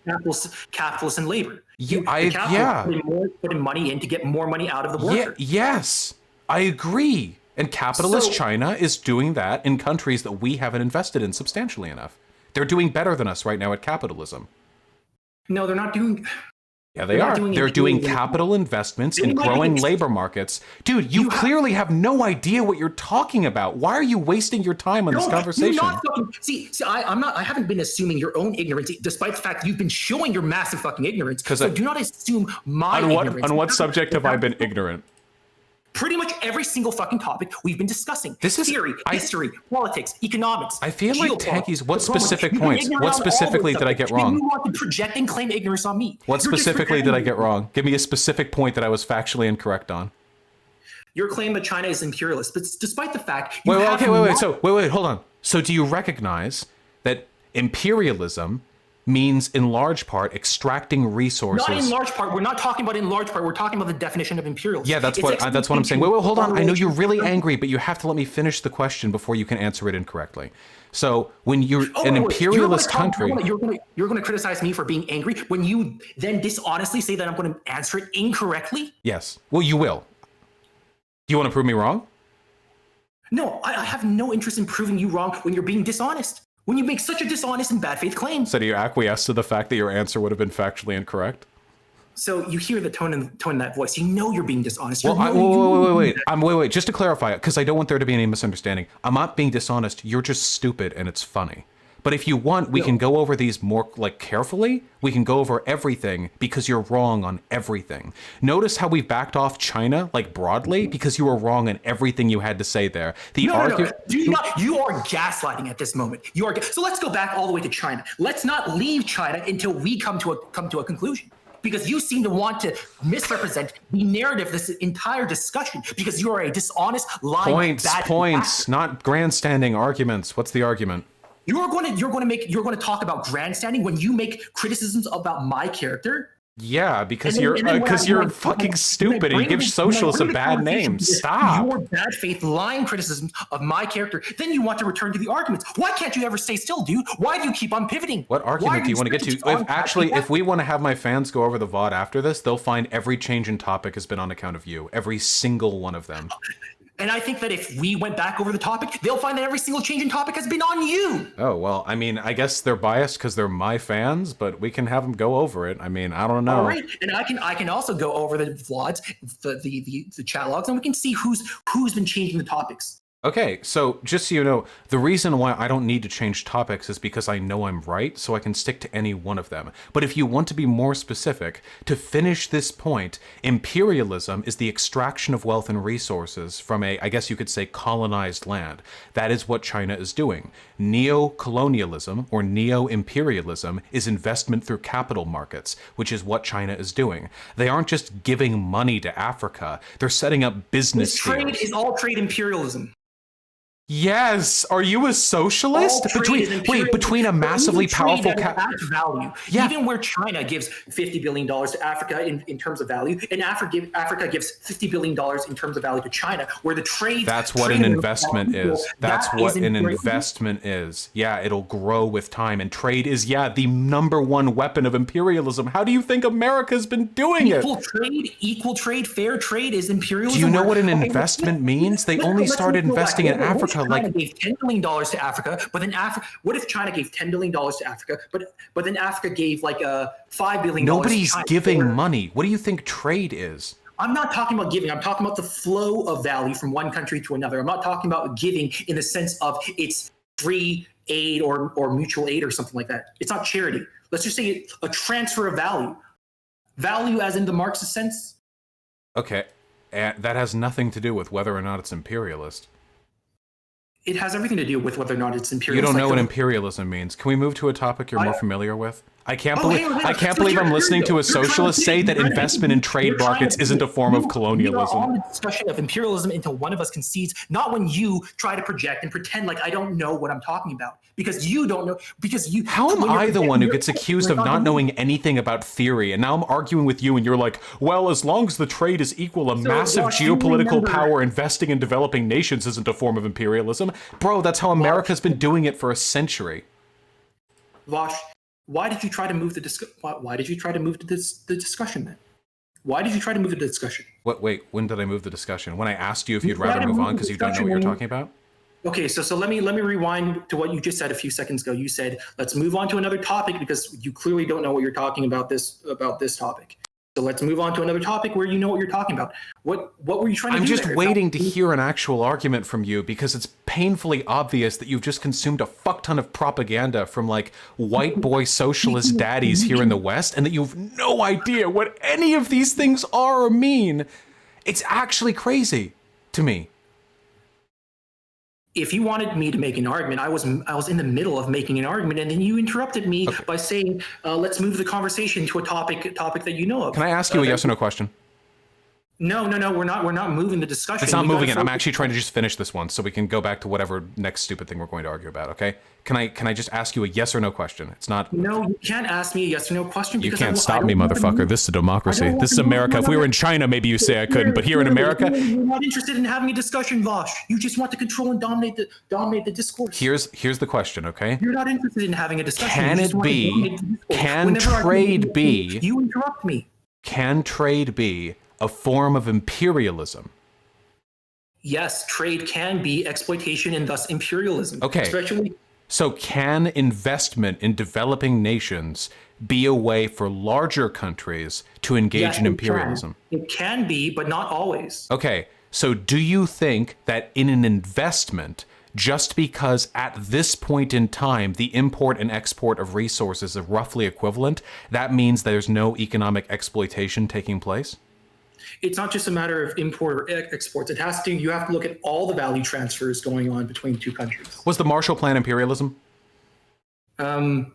Speaker 1: capitalists and labor. Putting money in to get more money out of the worker.
Speaker 2: Yes, I agree. And capitalist China is doing that in countries that we haven't invested in substantially enough. They're doing better than us right now at capitalism.
Speaker 1: No, they're not doing.
Speaker 2: Yeah, they are. They're doing capital investments in growing labor markets. Dude, you clearly have no idea what you're talking about. Why are you wasting your time on this conversation?
Speaker 1: I haven't been assuming your own ignorance, despite the fact that you've been showing your massive fucking ignorance. So do not assume my ignorance.
Speaker 2: On what subject have I been ignorant?
Speaker 1: Pretty much every single fucking topic we've been discussing. This is theory, history, politics, economics.
Speaker 2: I feel like Tankie's. What specific points? What specifically did I get wrong?
Speaker 1: You want to project and claim ignorance on me.
Speaker 2: What specifically did I get wrong? Give me a specific point that I was factually incorrect on.
Speaker 1: Your claim that China is imperialist, but despite the fact.
Speaker 2: Wait, hold on. So do you recognize that imperialism means in large part extracting resources?
Speaker 1: Not in large part. We're not talking about in large part. We're talking about the definition of imperialism.
Speaker 2: Yeah, that's what I'm saying. Wait, hold on. I know you're really angry, but you have to let me finish the question before you can answer it incorrectly. So when you're an imperialist country,
Speaker 1: you're going to criticize me for being angry when you then dishonestly say that I'm going to answer it incorrectly?
Speaker 2: Yes. Well, you will. Do you want to prove me wrong?
Speaker 1: No, I have no interest in proving you wrong when you're being dishonest. When you make such a dishonest and bad faith claim.
Speaker 2: So do you acquiesce to the fact that your answer would have been factually incorrect?
Speaker 1: So you hear the tone in that voice. You know you're being dishonest.
Speaker 2: Wait. Just to clarify, because I don't want there to be any misunderstanding. I'm not being dishonest. You're just stupid and it's funny. But if you want, we can go over these more carefully. We can go over everything because you're wrong on everything. Notice how we backed off China broadly because you were wrong on everything you had to say there.
Speaker 1: You are gaslighting at this moment. So let's go back all the way to China. Let's not leave China until we come to a conclusion. Because you seem to want to misrepresent the narrative of this entire discussion because you are a dishonest, lying,
Speaker 2: points, not grandstanding arguments. What's the argument?
Speaker 1: You're going to talk about grandstanding when you make criticisms about my character.
Speaker 2: Yeah, because you're fucking stupid and you give socialists a bad name. Stop.
Speaker 1: Your bad faith, lying criticisms of my character. Then you want to return to the arguments. Why can't you ever stay still, dude? Why do you keep on pivoting?
Speaker 2: What argument do you want to get to? If we want to have my fans go over the VOD after this, they'll find every change in topic has been on account of you. Every single one of them.
Speaker 1: And I think that if we went back over the topic, they'll find that every single change in topic has been on you.
Speaker 2: Oh, well, I mean, I guess they're biased because they're my fans, but we can have them go over it. I mean, I don't know.
Speaker 1: All right, and I can also go over the VODs, the chat logs, and we can see who's been changing the topics.
Speaker 2: Okay, so just so you know, the reason why I don't need to change topics is because I know I'm right, so I can stick to any one of them. But if you want to be more specific, to finish this point, imperialism is the extraction of wealth and resources from I guess you could say, colonized land. That is what China is doing. Neo-colonialism, or neo-imperialism, is investment through capital markets, which is what China is doing. They aren't just giving money to Africa, they're setting up business deals.
Speaker 1: Trade is all trade imperialism.
Speaker 2: Yes. Are you a socialist? Between a massively powerful
Speaker 1: value. Yeah. Even where China gives $50 billion to Africa in terms of value, and Africa gives $50 billion in terms of value to China, where the trade.
Speaker 2: That's what an investment is. That's what an investment is. Yeah, it'll grow with time. And trade is, the number one weapon of imperialism. How do you think America's been doing it?
Speaker 1: Equal trade, fair trade is imperialism.
Speaker 2: Do you know what an investment means? They only started investing in Africa.
Speaker 1: China gave $10 billion to Africa, but then what if China gave $10 billion to Africa, but then Africa gave $5 billion?
Speaker 2: Nobody's giving money. What do you think trade is?
Speaker 1: I'm not talking about giving. I'm talking about the flow of value from one country to another. I'm not talking about giving in the sense of it's free aid or mutual aid or something like that. It's not charity. Let's just say a transfer of value. Value as in the Marxist sense.
Speaker 2: Okay, and that has nothing to do with whether or not it's imperialist.
Speaker 1: It has everything to do with whether or not it's imperialist.
Speaker 2: You don't know what imperialism means. Can we move to a topic you're more familiar with? I can't believe I'm listening to a socialist say that investment in trade markets isn't a form of colonialism.
Speaker 1: We are on the discussion of imperialism until one of us concedes, not when you try to project and pretend like I don't know what I'm talking about. Because you don't know, because you...
Speaker 2: How am I the one who gets accused of not knowing anything about theory, and now I'm arguing with you and you're like, well, as long as the trade is equal, a massive geopolitical power investing in developing nations isn't a form of imperialism? Bro, that's how America's been doing it for a century.
Speaker 1: Vosh, why did you try to move the discussion then? Why did you try to move the discussion?
Speaker 2: Wait, when did I move the discussion? When I asked you if you'd rather move on because you don't know what you're talking about?
Speaker 1: Okay, so let me rewind to what you just said a few seconds ago. You said, let's move on to another topic because you clearly don't know what you're talking about this topic. So let's move on to another topic where you know what you're talking about. What were you trying to do?
Speaker 2: I'm just waiting to hear an actual argument from you because it's painfully obvious that you've just consumed a fuck ton of propaganda from like white boy socialist daddies here in the West and that you've no idea what any of these things are or mean. It's actually crazy to me.
Speaker 1: If you wanted me to make an argument, I was in the middle of making an argument, and then you interrupted me by saying, "Let's move the conversation to a topic that you know of."
Speaker 2: Can I ask you a yes or no question?
Speaker 1: No, we're not moving the discussion.
Speaker 2: It's not moving it. I'm actually trying to just finish this one so we can go back to whatever next stupid thing we're going to argue about, okay? Can I just ask you a yes or no question? It's not...
Speaker 1: No, you can't ask me a yes or no question.
Speaker 2: You can't stop me, motherfucker. This is a democracy. This is America. If we were in China, maybe you say I couldn't, but here in America...
Speaker 1: You're not interested in having a discussion, Vosh. You just want to control and dominate the discourse.
Speaker 2: Here's the question, okay?
Speaker 1: You're not interested in having a discussion.
Speaker 2: Can trade be...
Speaker 1: You interrupt me.
Speaker 2: Can trade be a form of imperialism?
Speaker 1: Yes, trade can be exploitation and thus imperialism.
Speaker 2: Okay.
Speaker 1: Especially...
Speaker 2: So can investment in developing nations be a way for larger countries to engage in imperialism?
Speaker 1: It can be, but not always.
Speaker 2: Okay. So do you think that in an investment, just because at this point in time, the import and export of resources are roughly equivalent, that means there's no economic exploitation taking place?
Speaker 1: It's not just a matter of import or exports. You have to look at all the value transfers going on between two countries.
Speaker 2: Was the Marshall Plan imperialism?
Speaker 1: The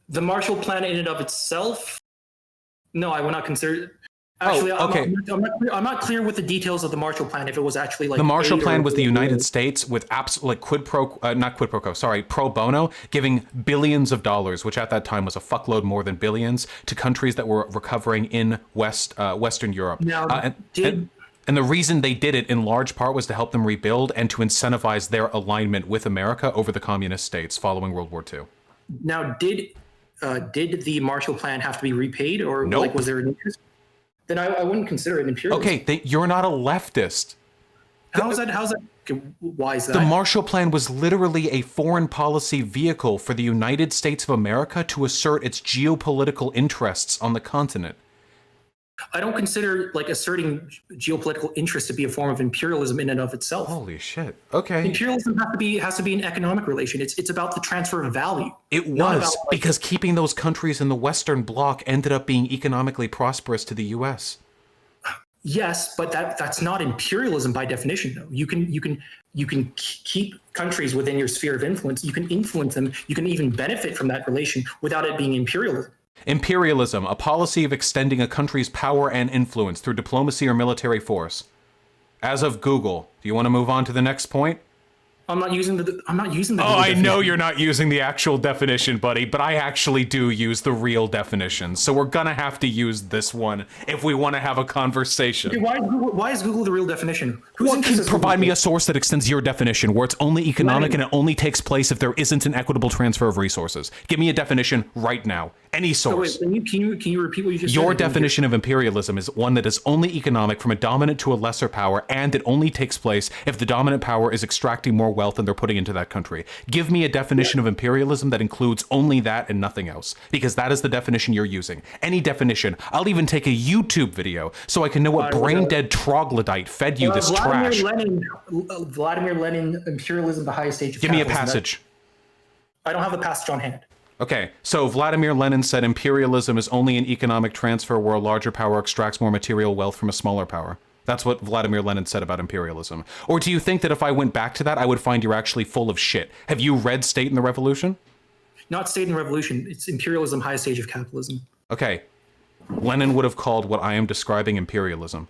Speaker 1: Marshall Plan in and of itself, no, I would not consider. Actually,
Speaker 2: okay.
Speaker 1: I'm not clear with the details of the Marshall Plan. If it was actually like
Speaker 2: the Marshall Plan was the United States with absolute pro bono, giving billions of dollars, which at that time was a fuckload more than billions, to countries that were recovering in Western Europe.
Speaker 1: Now,
Speaker 2: and the reason they did it in large part was to help them rebuild and to incentivize their alignment with America over the communist states following World War II.
Speaker 1: Now, did the Marshall Plan have to be repaid, or
Speaker 2: Nope.
Speaker 1: was there an interest? Then I wouldn't consider it imperialism.
Speaker 2: Okay, you're not a leftist.
Speaker 1: How's that? Why is that?
Speaker 2: The Marshall Plan was literally a foreign policy vehicle for the United States of America to assert its geopolitical interests on the continent.
Speaker 1: I don't consider asserting geopolitical interest to be a form of imperialism in and of itself.
Speaker 2: Holy shit. Okay.
Speaker 1: Imperialism has to be an economic relation. It's about the transfer of value.
Speaker 2: It was because keeping those countries in the Western Bloc ended up being economically prosperous to the U.S.
Speaker 1: Yes, but that's not imperialism by definition, though. You can keep countries within your sphere of influence. You can influence them. You can even benefit from that relation without it being imperialism.
Speaker 2: Imperialism, a policy of extending a country's power and influence through diplomacy or military force. As of Google, do you want to move on to the next point?
Speaker 1: I'm not using that.
Speaker 2: Oh, I know you're not using the actual definition, buddy, but I actually do use the real definition. So we're gonna have to use this one if we want to have a conversation.
Speaker 1: Okay, why is Google the real definition?
Speaker 2: What can provide me a source that extends your definition, where it's only economic and it only takes place if there isn't an equitable transfer of resources? Give me a definition right now. Any source.
Speaker 1: Oh, wait, can you repeat what you just said?
Speaker 2: Your definition of imperialism is one that is only economic from a dominant to a lesser power, and it only takes place if the dominant power is extracting more wealth than they're putting into that country. Give me a definition of imperialism that includes only that and nothing else, because that is the definition you're using. Any definition. I'll even take a YouTube video so I can know what brain-dead troglodyte fed you this trash.
Speaker 1: Vladimir Lenin, imperialism, the highest stage of
Speaker 2: Give me a
Speaker 1: capitalism.
Speaker 2: passage.
Speaker 1: I don't have the passage on hand.
Speaker 2: Okay, so Vladimir Lenin said imperialism is only an economic transfer where a larger power extracts more material wealth from a smaller power. That's what Vladimir Lenin said about imperialism. Or do you think that if I went back to that, I would find you're actually full of shit? Have you read State and the Revolution?
Speaker 1: Not State and the Revolution. It's Imperialism, Highest Stage of Capitalism.
Speaker 2: Okay. Lenin would have called what I am describing imperialism.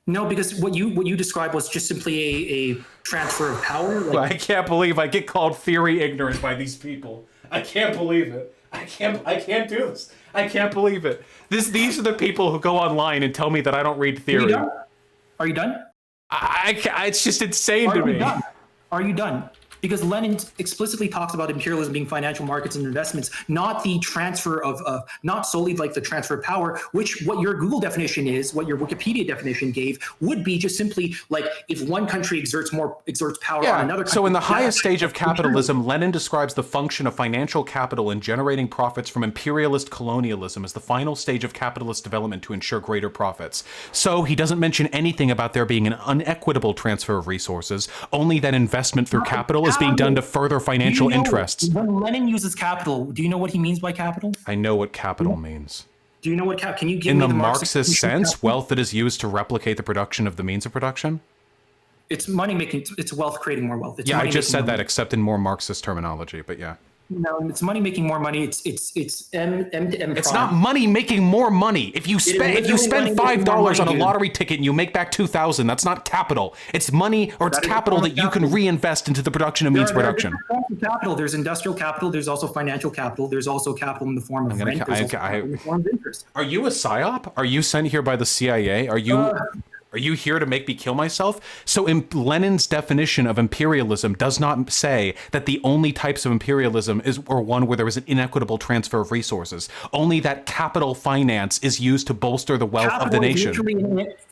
Speaker 1: No, because what you described was just simply a transfer of power. Like,
Speaker 2: I can't believe I get called theory ignorant by these people. I can't believe it. I can't do this. I can't believe it. These are the people who go online and tell me that I don't read theory.
Speaker 1: Are you done?
Speaker 2: It's just insane to me.
Speaker 1: Are you done? Because Lenin explicitly talks about imperialism being financial markets and investments, not the transfer of, not solely like the transfer of power, which what your Google definition is, what your Wikipedia definition gave, would be just simply like if one country exerts power on another country.
Speaker 2: So in the highest stage of capitalism, Lenin describes the function of financial capital in generating profits from imperialist colonialism as the final stage of capitalist development to ensure greater profits. So he doesn't mention anything about there being an unequitable transfer of resources, only that investment through capital is being done to further financial interests.
Speaker 1: When Lenin uses capital, do you know what he means by capital?
Speaker 2: I know what capital means.
Speaker 1: Do you know what can you give
Speaker 2: in
Speaker 1: me
Speaker 2: the Marxist sense, wealth that is used to replicate the production of the means of production?
Speaker 1: It's money making. It's wealth creating more wealth. It's
Speaker 2: I just said that, except in more Marxist terminology. But yeah.
Speaker 1: No, it's money making more money. It's M to M.
Speaker 2: It's not money making more money. If you spend $5 on a lottery ticket and you make back 2,000, that's not capital. It's money or it's capital that you can reinvest into the production of means production.
Speaker 1: Capital. There's industrial capital. There's also financial capital. There's also capital in the form of rent. There's also capital in the form of interest.
Speaker 2: Are you a psyop? Are you sent here by the CIA? Are you here to make me kill myself? So Lenin's definition of imperialism does not say that the only types of imperialism are one where there is an inequitable transfer of resources. Only that capital finance is used to bolster the wealth of the nation.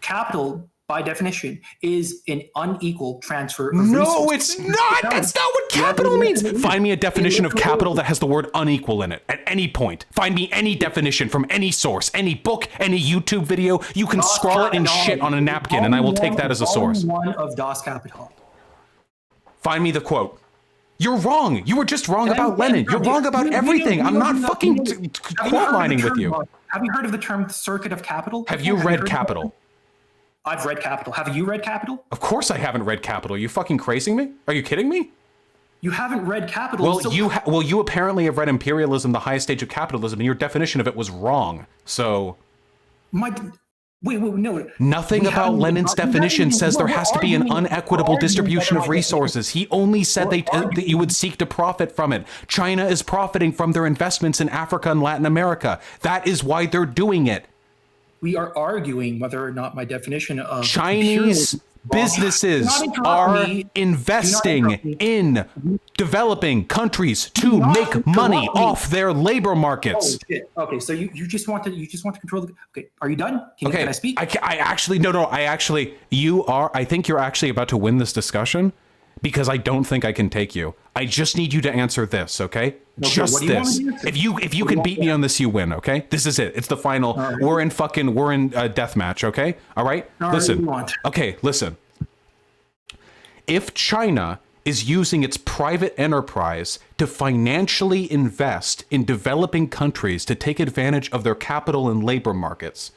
Speaker 1: Capital, by definition, is an unequal transfer of resources.
Speaker 2: No, it's not. That's not what capital means. Find me a definition of capital that has the word unequal in it at any point. Find me any definition from any source, any book, any YouTube video. You can scrawl it in shit on a napkin, and I will take that as a source.
Speaker 1: One of Das Kapital.
Speaker 2: Find me the quote. You're wrong. You were just wrong about Lenin. You're wrong about everything. I'm not fucking quote lining with you.
Speaker 1: Have you heard of the term circuit of capital?
Speaker 2: Have you read Capital?
Speaker 1: I've read Capital. Have you read Capital?
Speaker 2: Of course I haven't read Capital. Are you fucking crazing me? Are you kidding me?
Speaker 1: You haven't read Capital.
Speaker 2: Well, you apparently have read Imperialism, the highest stage of capitalism, and your definition of it was wrong. So,
Speaker 1: wait, no.
Speaker 2: Nothing about Lenin's definition says there has to be an unequitable distribution of resources. He only said that you would seek to profit from it. China is profiting from their investments in Africa and Latin America. That is why they're doing it.
Speaker 1: We are arguing whether or not my definition of
Speaker 2: Chinese businesses are investing in developing countries to make money off their labor markets.
Speaker 1: Oh, shit. Okay, so you just want to control the. Okay, are you done? Can I speak?
Speaker 2: I think you're actually about to win this discussion because I don't think I can take you. I just need you to answer this, okay? Just this. If you can beat me on this, you win, okay? This is it. It's the final. Right. We're in death match, okay? All right? Listen. Okay, listen. If China is using its private enterprise to financially invest in developing countries to take advantage of their capital and labor markets,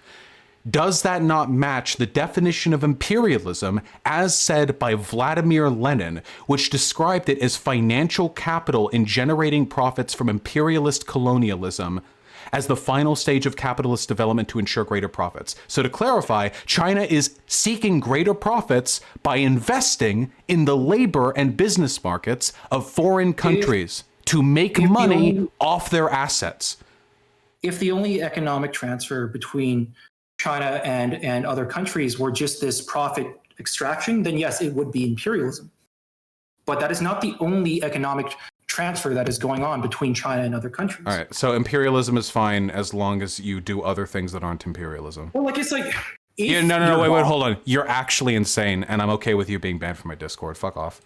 Speaker 2: does that not match the definition of imperialism as said by Vladimir Lenin, which described it as financial capital in generating profits from imperialist colonialism as the final stage of capitalist development to ensure greater profits? So to clarify, China is seeking greater profits by investing in the labor and business markets of foreign countries to make money off their assets.
Speaker 1: If the only economic transfer between China and other countries were just this profit extraction, then yes, it would be imperialism. But that is not the only economic transfer that is going on between China and other countries.
Speaker 2: All right, so imperialism is fine as long as you do other things that aren't imperialism.
Speaker 1: Well, like it's like...
Speaker 2: No, wait, hold on. You're actually insane, and I'm okay with you being banned from my Discord. Fuck off.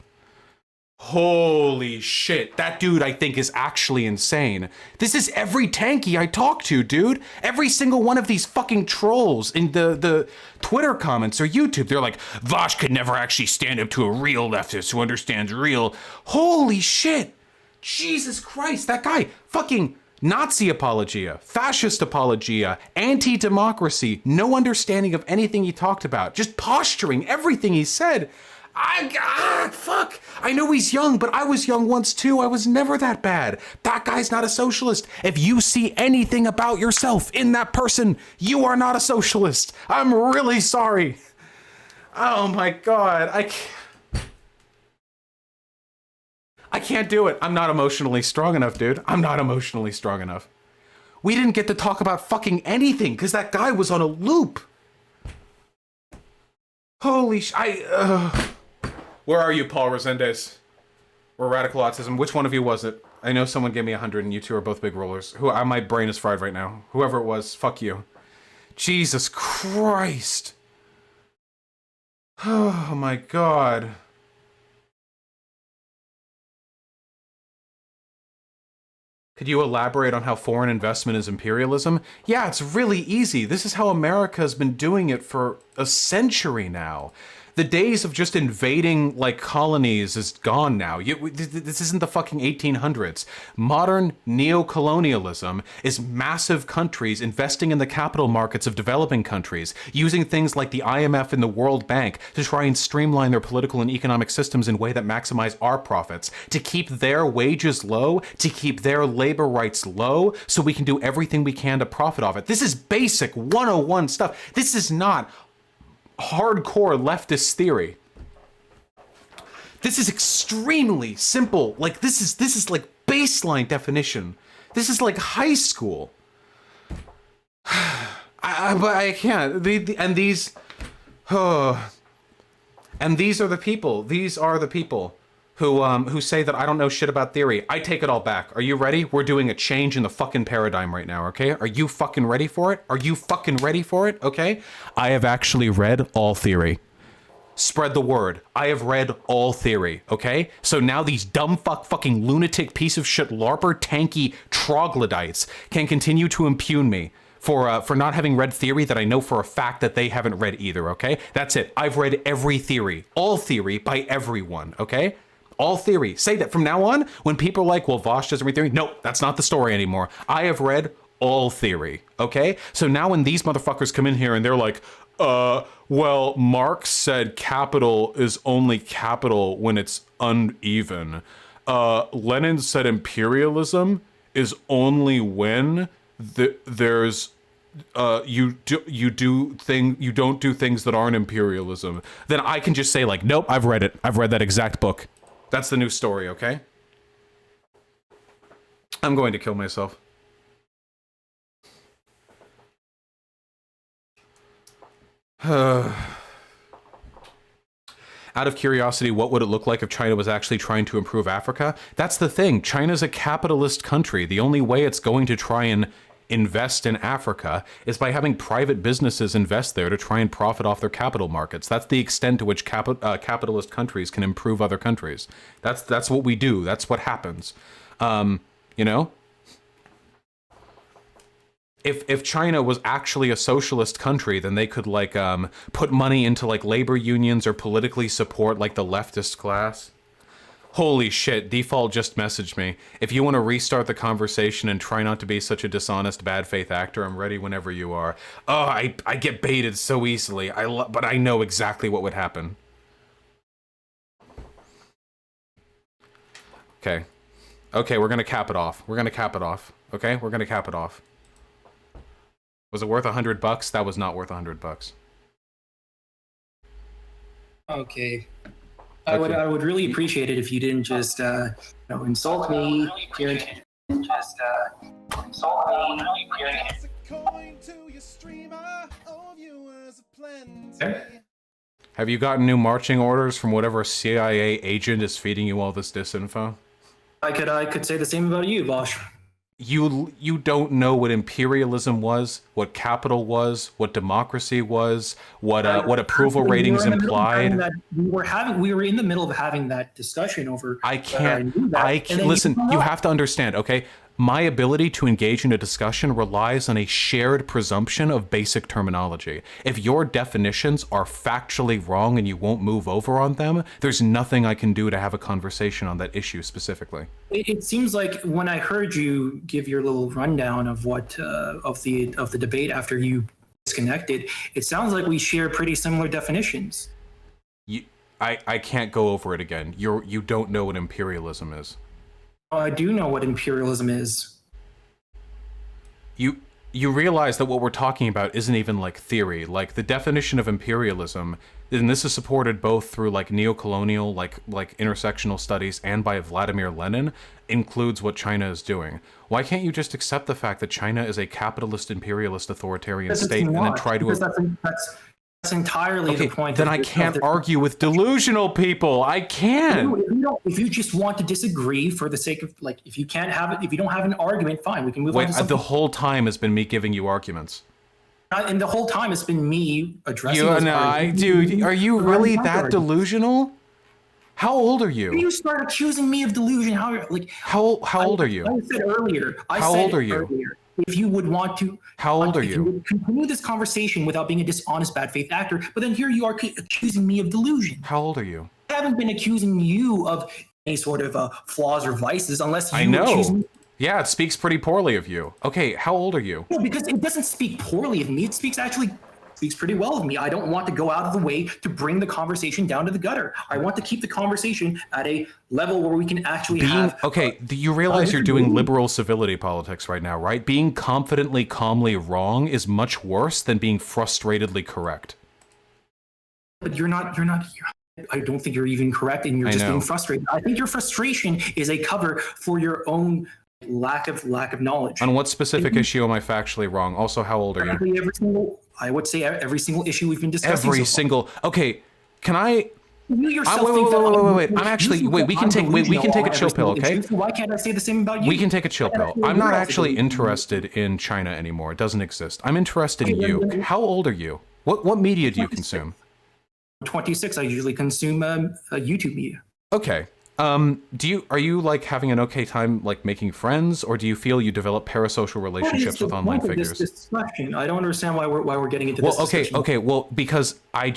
Speaker 2: Holy shit, that dude I think is actually insane. This is every tankie I talk to, dude. Every single one of these fucking trolls in the Twitter comments or YouTube, they're like, Vosh could never actually stand up to a real leftist who understands real. Holy shit. Jesus Christ, that guy, fucking Nazi apologia, fascist apologia, anti-democracy, no understanding of anything he talked about, just posturing everything he said. Fuck. I know he's young, but I was young once too. I was never that bad. That guy's not a socialist. If you see anything about yourself in that person, you are not a socialist. I'm really sorry. Oh my God. I can't do it. I'm not emotionally strong enough, dude. I'm not emotionally strong enough. We didn't get to talk about fucking anything because that guy was on a loop. Holy Where are you, Paul Resendez? Or Radical Autism? Which one of you was it? I know someone gave me 100 and you two are both big rollers. My brain is fried right now. Whoever it was, fuck you. Jesus Christ. Oh my God. Could you elaborate on how foreign investment is imperialism? Yeah, it's really easy. This is how America has been doing it for a century now. The days of just invading like colonies is gone now. This isn't the fucking 1800s. Modern neocolonialism is massive countries investing in the capital markets of developing countries, using things like the IMF and the World Bank to try and streamline their political and economic systems in a way that maximize our profits, to keep their wages low, to keep their labor rights low, so we can do everything we can to profit off it. This is basic 101 stuff. This is not hardcore leftist theory. This is extremely simple. Like this is like baseline definition. This is like high school. But I can't. And these are the people. These are the people who say that I don't know shit about theory. I take it all back. Are you ready? We're doing a change in the fucking paradigm right now, okay? Are you fucking ready for it? Are you fucking ready for it? Okay? I have actually read all theory. Spread the word. I have read all theory, okay? So now these dumb fucking lunatic piece of shit LARPer Tankie troglodytes can continue to impugn me for not having read theory that I know for a fact that they haven't read either, okay? That's it. I've read every theory. All theory by everyone, okay? All theory. Say that from now on, when people are like, well, Vosh doesn't read theory. No, that's not the story anymore. I have read all theory, okay? So now when these motherfuckers come in here and they're like, well, Marx said capital is only capital when it's uneven. Lenin said imperialism is only when there's you don't do things that aren't imperialism. Then I can just say like, nope, I've read it. I've read that exact book. That's the new story, okay? I'm going to kill myself. Out of curiosity, what would it look like if China was actually trying to improve Africa? That's the thing. China's a capitalist country. The only way it's going to try and invest in Africa is by having private businesses invest there to try and profit off their capital markets. That's the extent to which capitalist countries can improve other countries. That's what we do. That's what happens. You know? If China was actually a socialist country, then they could like put money into like labor unions or politically support like the leftist class. Holy shit, Default just messaged me. If you want to restart the conversation and try not to be such a dishonest, bad faith actor, I'm ready whenever you are. Oh, I get baited so easily, but I know exactly what would happen. Okay. Okay, we're gonna cap it off. We're gonna cap it off. Okay, we're gonna cap it off. Was it worth $100? That was not worth $100.
Speaker 1: Okay. I would really appreciate it if you didn't just insult me.
Speaker 2: Have you gotten new marching orders from whatever CIA agent is feeding you all this disinfo?
Speaker 1: I could say the same about you, Bosch.
Speaker 2: You don't know what imperialism was, what capital was, what democracy was, what approval ratings implied.
Speaker 1: We were in the middle of having that discussion over.
Speaker 2: Listen. You have to understand, okay? my ability to engage in a discussion relies on a shared presumption of basic terminology. If your definitions are factually wrong and you won't move over on them, there's nothing I can do to have a conversation on that issue specifically.
Speaker 1: It seems like when I heard you give your little rundown of what of the debate after you disconnected, it sounds like we share pretty similar definitions.
Speaker 2: I can't go over it again. You don't know what imperialism is.
Speaker 1: I do know what imperialism is.
Speaker 2: You realize that what we're talking about isn't even like theory. Like the definition of imperialism, and this is supported both through like neocolonial, like intersectional studies and by Vladimir Lenin, includes what China is doing. Why can't you just accept the fact that China is a capitalist, imperialist, authoritarian state and then try to...
Speaker 1: That's entirely the point.
Speaker 2: Then I can't argue with delusional people. I can't.
Speaker 1: If you just want to disagree for the sake of, like, if you can't have it, if you don't have an argument, fine, we can move on to something.
Speaker 2: The whole time has been me giving you arguments.
Speaker 1: And the whole time it's been me addressing those arguments.
Speaker 2: Dude, are you really that delusional? How old are you?
Speaker 1: You start accusing me of delusion. How
Speaker 2: old are you?
Speaker 1: I said earlier.
Speaker 2: How old are you?
Speaker 1: If you would want to,
Speaker 2: how old are you?
Speaker 1: You would continue this conversation without being a dishonest, bad faith actor, but then here you are accusing me of delusion.
Speaker 2: How old are you?
Speaker 1: I haven't been accusing you of any sort of flaws or vices unless you accuse me.
Speaker 2: Yeah, it speaks pretty poorly of you. Okay, how old are you?
Speaker 1: No, because it doesn't speak poorly of me. It speaks pretty well of me. I don't want to go out of the way to bring the conversation down to the gutter. I want to keep the conversation at a level where we can actually have...
Speaker 2: Okay, do you realize you're doing liberal civility politics right now, right? Being confidently, calmly wrong is much worse than being frustratedly correct.
Speaker 1: But you're not... I don't think you're even correct, and you're just being frustrated. I think your frustration is a cover for your own lack of knowledge.
Speaker 2: On what specific issue am I factually wrong? Also, how old are you?
Speaker 1: I would say every single issue we've been discussing.
Speaker 2: Okay, can I...
Speaker 1: You yourself
Speaker 2: wait. I'm actually... Wait, we can take a chill pill, okay?
Speaker 1: Why can't I say the same about you?
Speaker 2: We can take a chill pill. I'm not actually interested in China anymore. It doesn't exist. I'm interested in you. How old are you? What media do you consume?
Speaker 1: 26. I usually consume YouTube media.
Speaker 2: Okay. Are you like having an okay time like making friends, or do you feel you develop parasocial relationships with online figures?
Speaker 1: This question, I don't understand why we're getting into this discussion.
Speaker 2: Okay. Well, because I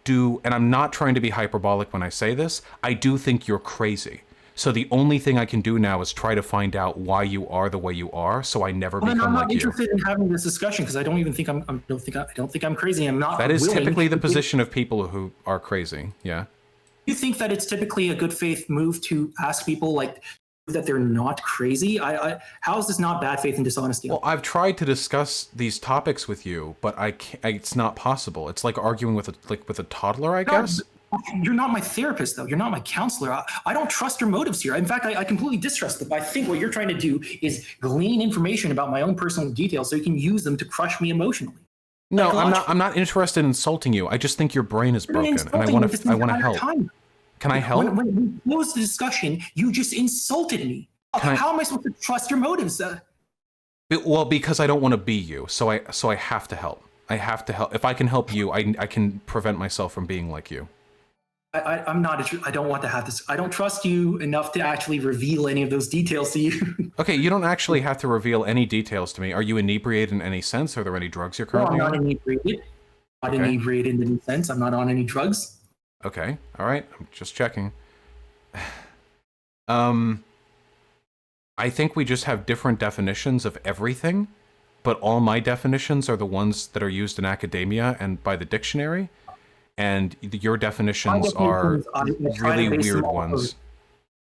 Speaker 2: do, and I'm not trying to be hyperbolic when I say this. I do think you're crazy. So the only thing I can do now is try to find out why you are the way you are, so I never become like you.
Speaker 1: I'm not interested in having this discussion because I don't even think I don't think I'm crazy. I'm not.
Speaker 2: That is typically the position of people who are crazy. Yeah.
Speaker 1: You think that it's typically a good faith move to ask people like that they're not crazy? How is this not bad faith and dishonesty?
Speaker 2: Well, I've tried to discuss these topics with you, but it's not possible. It's like arguing with a toddler, I guess.
Speaker 1: You're not my therapist, though. You're not my counselor. I don't trust your motives here. In fact, I completely distrust them. I think what you're trying to do is glean information about my own personal details so you can use them to crush me emotionally.
Speaker 2: No, I'm not interested in insulting you. I just think your brain is broken, and I want to help. Can I help?
Speaker 1: When we closed the discussion, you just insulted me. How am I supposed to trust your motives?
Speaker 2: Well, because I don't want to be you, so I have to help. I have to help. If I can help you, I can prevent myself from being like you.
Speaker 1: I'm not. I don't want to have this. I don't trust you enough to actually reveal any of those details to you.
Speaker 2: Okay, you don't actually have to reveal any details to me. Are you inebriated in any sense? Are there any drugs you're currently on?
Speaker 1: I'm not inebriated. I'm not inebriated in any sense. I'm not on any drugs.
Speaker 2: Okay, all right. I'm just checking. I think we just have different definitions of everything, but all my definitions are the ones that are used in academia and by the dictionary. And your definitions are really weird ones.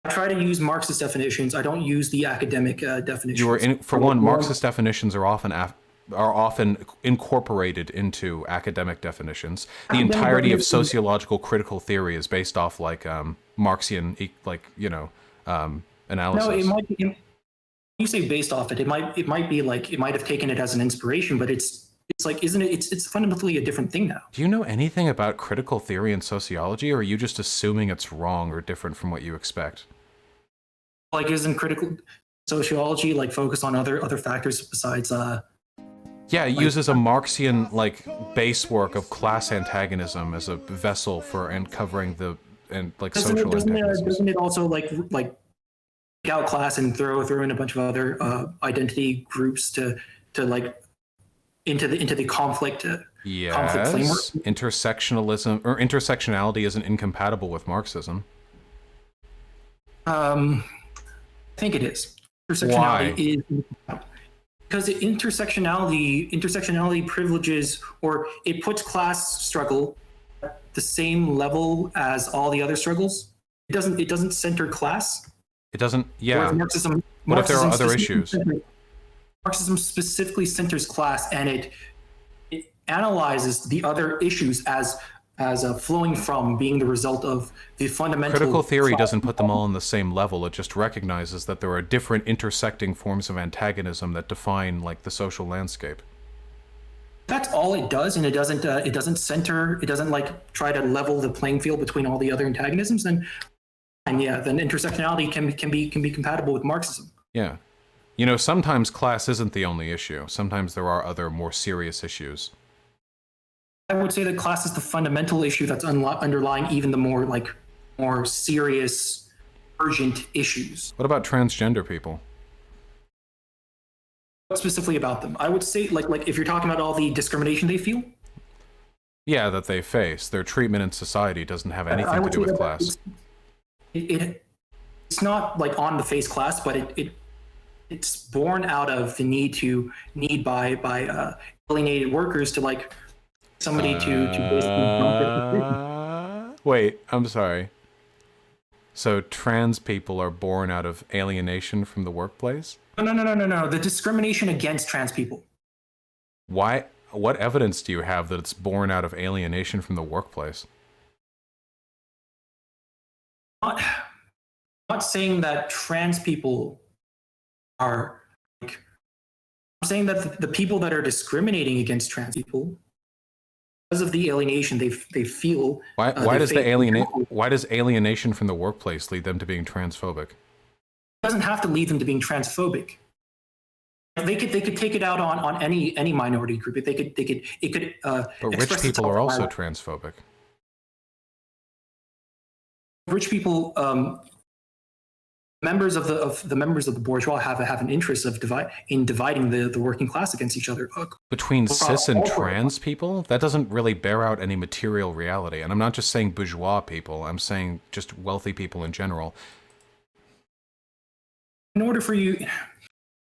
Speaker 1: I try to use Marxist definitions. I don't use the academic definitions.
Speaker 2: For one, Marxist definitions are often incorporated into academic definitions. The entirety of sociological critical theory is based off like Marxian analysis.
Speaker 1: No, it might be. When you say based off it, it might be like it might have taken it as an inspiration, but it's like, isn't it? It's fundamentally a different thing now.
Speaker 2: Do you know anything about critical theory and sociology, or are you just assuming it's wrong or different from what you expect?
Speaker 1: Like, isn't critical sociology like focus on other factors besides?
Speaker 2: Yeah, it uses a Marxian base work of class antagonism as a vessel for uncovering social antagonism.
Speaker 1: Doesn't it also like out class and throw in a bunch of other identity groups to like into the conflict. Conflict framework.
Speaker 2: Intersectionalism or intersectionality isn't incompatible with Marxism.
Speaker 1: I think it is. Intersectionality is because intersectionality privileges, or it puts class struggle at the same level as all the other struggles. It doesn't center class.
Speaker 2: It doesn't. Yeah.
Speaker 1: Marxism
Speaker 2: if there are other issues?
Speaker 1: Marxism specifically centers class, and it analyzes the other issues as flowing from being the result of the fundamental.
Speaker 2: Critical theory doesn't put them all on the same level. It just recognizes that there are different intersecting forms of antagonism that define like the social landscape.
Speaker 1: That's all it does, and it doesn't center. It doesn't like try to level the playing field between all the other antagonisms. Then intersectionality can be compatible with Marxism.
Speaker 2: Yeah, you know, sometimes class isn't the only issue. Sometimes there are other more serious issues.
Speaker 1: I would say that class is the fundamental issue that's underlying even the more serious, urgent issues.
Speaker 2: What about transgender people?
Speaker 1: What specifically about them? I would say like if you're talking about all the discrimination they feel.
Speaker 2: Yeah, that they face. Their treatment in society doesn't have anything to do with class.
Speaker 1: It's not like on the face class, but it's born out of the need by alienated workers to like somebody to basically
Speaker 2: wait, I'm sorry. So trans people are born out of alienation from the workplace?
Speaker 1: No. The discrimination against trans people.
Speaker 2: Why? What evidence do you have that it's born out of alienation from the workplace?
Speaker 1: Not saying that trans people are like. I'm saying that the people that are discriminating against trans people, because of the alienation they feel.
Speaker 2: Why does alienation from the workplace lead them to being transphobic?
Speaker 1: It doesn't have to lead them to being transphobic. They could take it out on any minority group. It could.
Speaker 2: But rich people are also transphobic.
Speaker 1: Rich people, members of the bourgeois have an interest of dividing the working class against each other.
Speaker 2: Between cis and trans people, that doesn't really bear out any material reality. And I'm not just saying bourgeois people. I'm saying just wealthy people in general.
Speaker 1: In order for you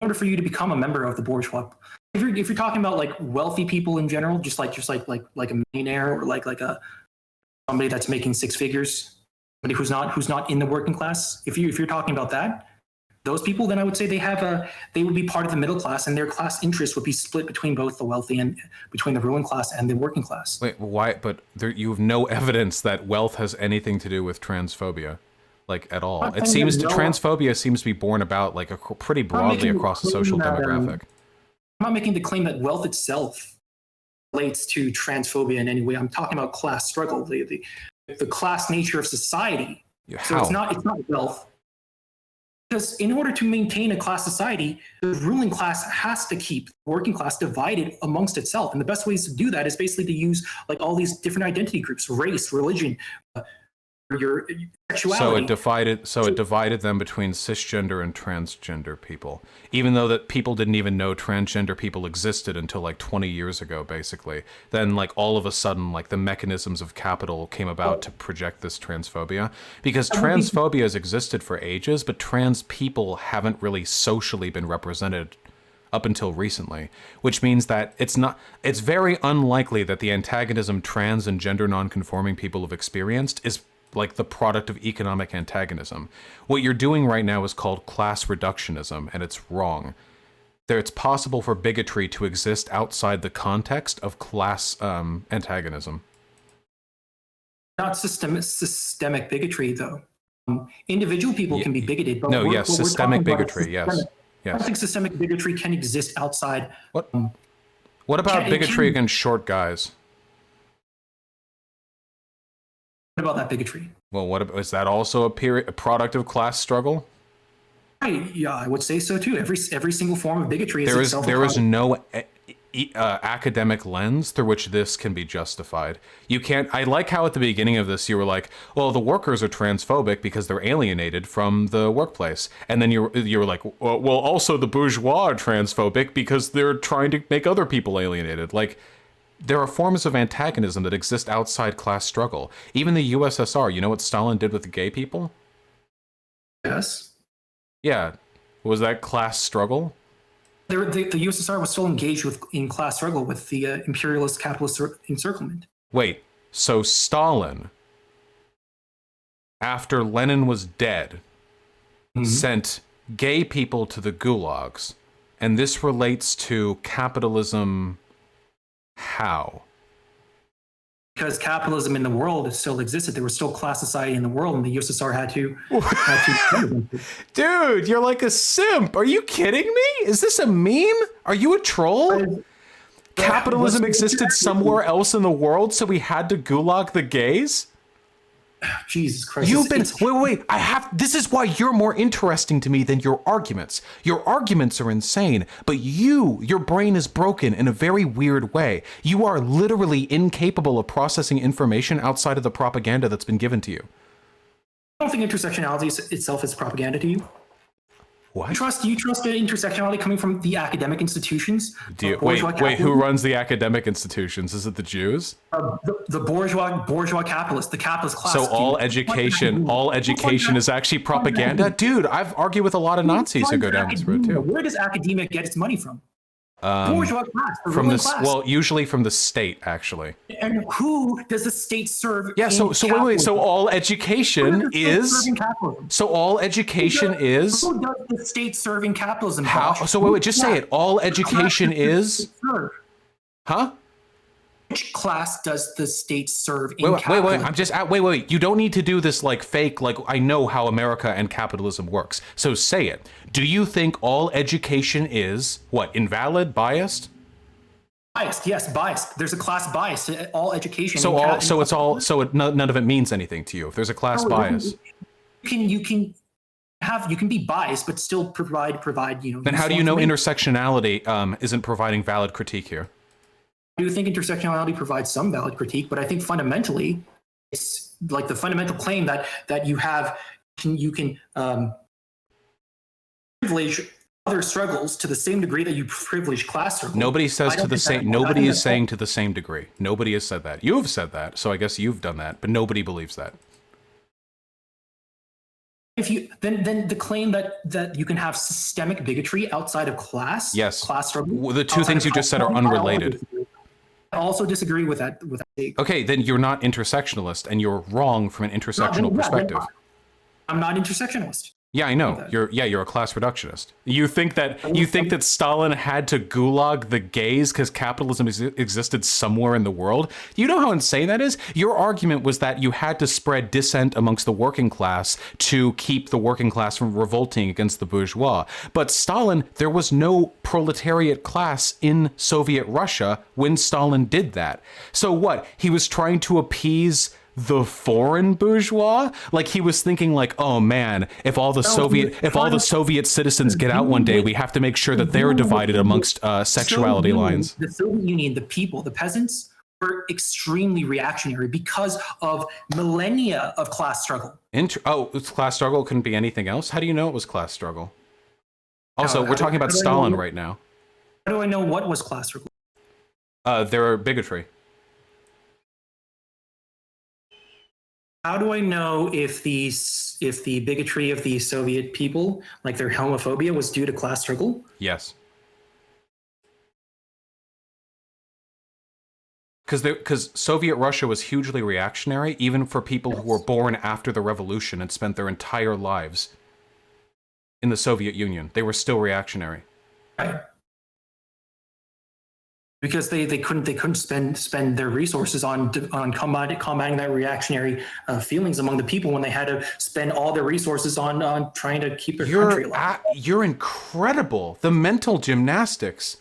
Speaker 1: to become a member of the bourgeois, if you're talking about like wealthy people in general, just like a millionaire or like a somebody that's making six figures. Somebody who's not in the working class. If you're talking about that, those people, then I would say they would be part of the middle class, and their class interests would be split between both the wealthy and between the ruling class and the working class.
Speaker 2: Wait, why? But you have no evidence that wealth has anything to do with transphobia, like at all. It seems transphobia seems to be born about like pretty broadly across the social demographic.
Speaker 1: I'm not making the claim that wealth itself relates to transphobia in any way. I'm talking about class struggle. The class nature of society. So it's not wealth. Because in order to maintain a class society, the ruling class has to keep the working class divided amongst itself. And the best ways to do that is basically to use like all these different identity groups, race, religion, your sexuality.
Speaker 2: So it divided them between cisgender and transgender people, even though that people didn't even know transgender people existed until like 20 years ago, basically. Then like all of a sudden, like the mechanisms of capital came about to project this transphobia, because transphobia has existed for ages, but trans people haven't really socially been represented up until recently, which means that it's very unlikely that the antagonism trans and gender nonconforming people have experienced is like the product of economic antagonism. What you're doing right now is called class reductionism, and it's wrong. It's possible for bigotry to exist outside the context of class antagonism.
Speaker 1: Not systemic bigotry, though. Individual people can be bigoted. But
Speaker 2: systemic bigotry, yes.
Speaker 1: I don't think systemic bigotry can exist outside.
Speaker 2: What about bigotry against short guys?
Speaker 1: What about that bigotry?
Speaker 2: Well, is that also a product of class struggle?
Speaker 1: Right. Yeah, I would say so too. Every single form of bigotry is
Speaker 2: there is no academic lens through which this can be justified. You can't. I like how at the beginning of this you were like, "Well, the workers are transphobic because they're alienated from the workplace," and then you were like, "Well, also the bourgeois are transphobic because they're trying to make other people alienated." Like, there are forms of antagonism that exist outside class struggle. Even the USSR. You know what Stalin did with the gay people?
Speaker 1: Yes.
Speaker 2: Yeah. Was that class struggle?
Speaker 1: The USSR was still engaged in class struggle with the imperialist capitalist encirclement.
Speaker 2: Wait, so Stalin, after Lenin was dead, sent gay people to the gulags, and this relates to capitalism how?
Speaker 1: Because capitalism in the world still existed. There was still class society in the world, and the USSR had to.
Speaker 2: Dude, you're like a simp. Are you kidding me? Is this a meme? Are you a troll? Capitalism existed somewhere else in the world, so we had to gulag the gays?
Speaker 1: Jesus Christ.
Speaker 2: You've been wait. This is why you're more interesting to me than your arguments. Your arguments are insane, but your brain is broken in a very weird way. You are literally incapable of processing information outside of the propaganda that's been given to you.
Speaker 1: I don't think intersectionality itself is propaganda to you.
Speaker 2: What?
Speaker 1: Do you trust the intersectionality coming from the academic institutions?
Speaker 2: Wait, who runs the academic institutions? Is it the Jews?
Speaker 1: The bourgeois capitalists, the capitalist class.
Speaker 2: So all education is actually propaganda? Dude, I've argued with a lot of Nazis who go down this road too.
Speaker 1: Where does academia get its money from? Bourgeois class,
Speaker 2: from the class. Well, usually from the state, actually.
Speaker 1: And who does the state serve?
Speaker 2: Yeah. So wait. So all education is. So all education is.
Speaker 1: Who does the state serve in capitalism?
Speaker 2: How? So wait. Just say it. All education is. Huh?
Speaker 1: Which class does the state serve in capitalism?
Speaker 2: Wait. I'm just wait. You don't need to do this like fake, like I know how America and capitalism works. So say it. Do you think all education is what? Invalid? Biased?
Speaker 1: Biased, yes, biased. There's a class bias to all education.
Speaker 2: None of it means anything to you if there's a class bias.
Speaker 1: You can be biased, but still provide.
Speaker 2: Then how do you know intersectionality isn't providing valid critique here?
Speaker 1: I do think intersectionality provides some valid critique, but I think fundamentally, it's like the fundamental claim that you can privilege other struggles to the same degree that you privilege class struggles.
Speaker 2: Nobody says to the same. Nobody is saying to the same degree. Nobody has said that. You have said that, so I guess you've done that, but nobody believes that.
Speaker 1: If you then the claim that you can have systemic bigotry outside of class, class struggle.
Speaker 2: The two things you just said are unrelated.
Speaker 1: I also disagree with that.
Speaker 2: Okay, then you're not intersectionalist, and you're wrong from an intersectional perspective.
Speaker 1: I'm not intersectionalist.
Speaker 2: Yeah, I know. You're a class reductionist. You think that Stalin had to gulag the gays because capitalism existed somewhere in the world? You know how insane that is? Your argument was that you had to spread dissent amongst the working class to keep the working class from revolting against the bourgeois. But Stalin, there was no proletariat class in Soviet Russia when Stalin did that. So what? He was trying to appease the foreign bourgeois? Like he was thinking like, oh man, if all the Soviet citizens get out one day, we have to make sure that they're divided amongst sexuality lines.
Speaker 1: The Soviet Union, the people, the peasants were extremely reactionary because of millennia of class struggle.
Speaker 2: It's class struggle. Couldn't be anything else. How do you know it was class struggle? Also, we're talking about Stalin right now.
Speaker 1: How do I know what was class struggle?
Speaker 2: There are bigotry.
Speaker 1: How do I know if the bigotry of the Soviet people, like their homophobia, was due to class struggle?
Speaker 2: Yes. Because Soviet Russia was hugely reactionary, even for people who were born after the revolution and spent their entire lives in the Soviet Union. They were still reactionary.
Speaker 1: Right. Because they couldn't spend their resources on combating that reactionary feelings among the people when they had to spend all their resources on trying to keep their country alive.
Speaker 2: You're incredible. The mental gymnastics.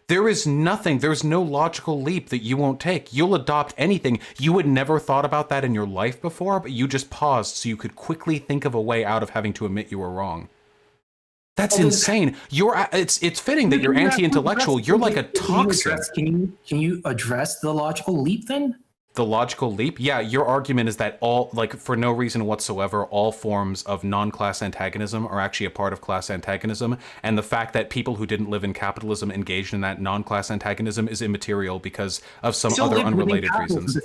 Speaker 2: There's no logical leap that you won't take. You'll adopt anything. You had never thought about that in your life before, but you just paused so you could quickly think of a way out of having to admit you were wrong. That's insane. It's fitting that you're anti-intellectual. You're like a toxic.
Speaker 1: Can you address the logical leap then?
Speaker 2: The logical leap? Yeah, your argument is that for no reason whatsoever, all forms of non-class antagonism are actually a part of class antagonism, and the fact that people who didn't live in capitalism engaged in that non-class antagonism is immaterial because of some other unrelated reasons.
Speaker 1: The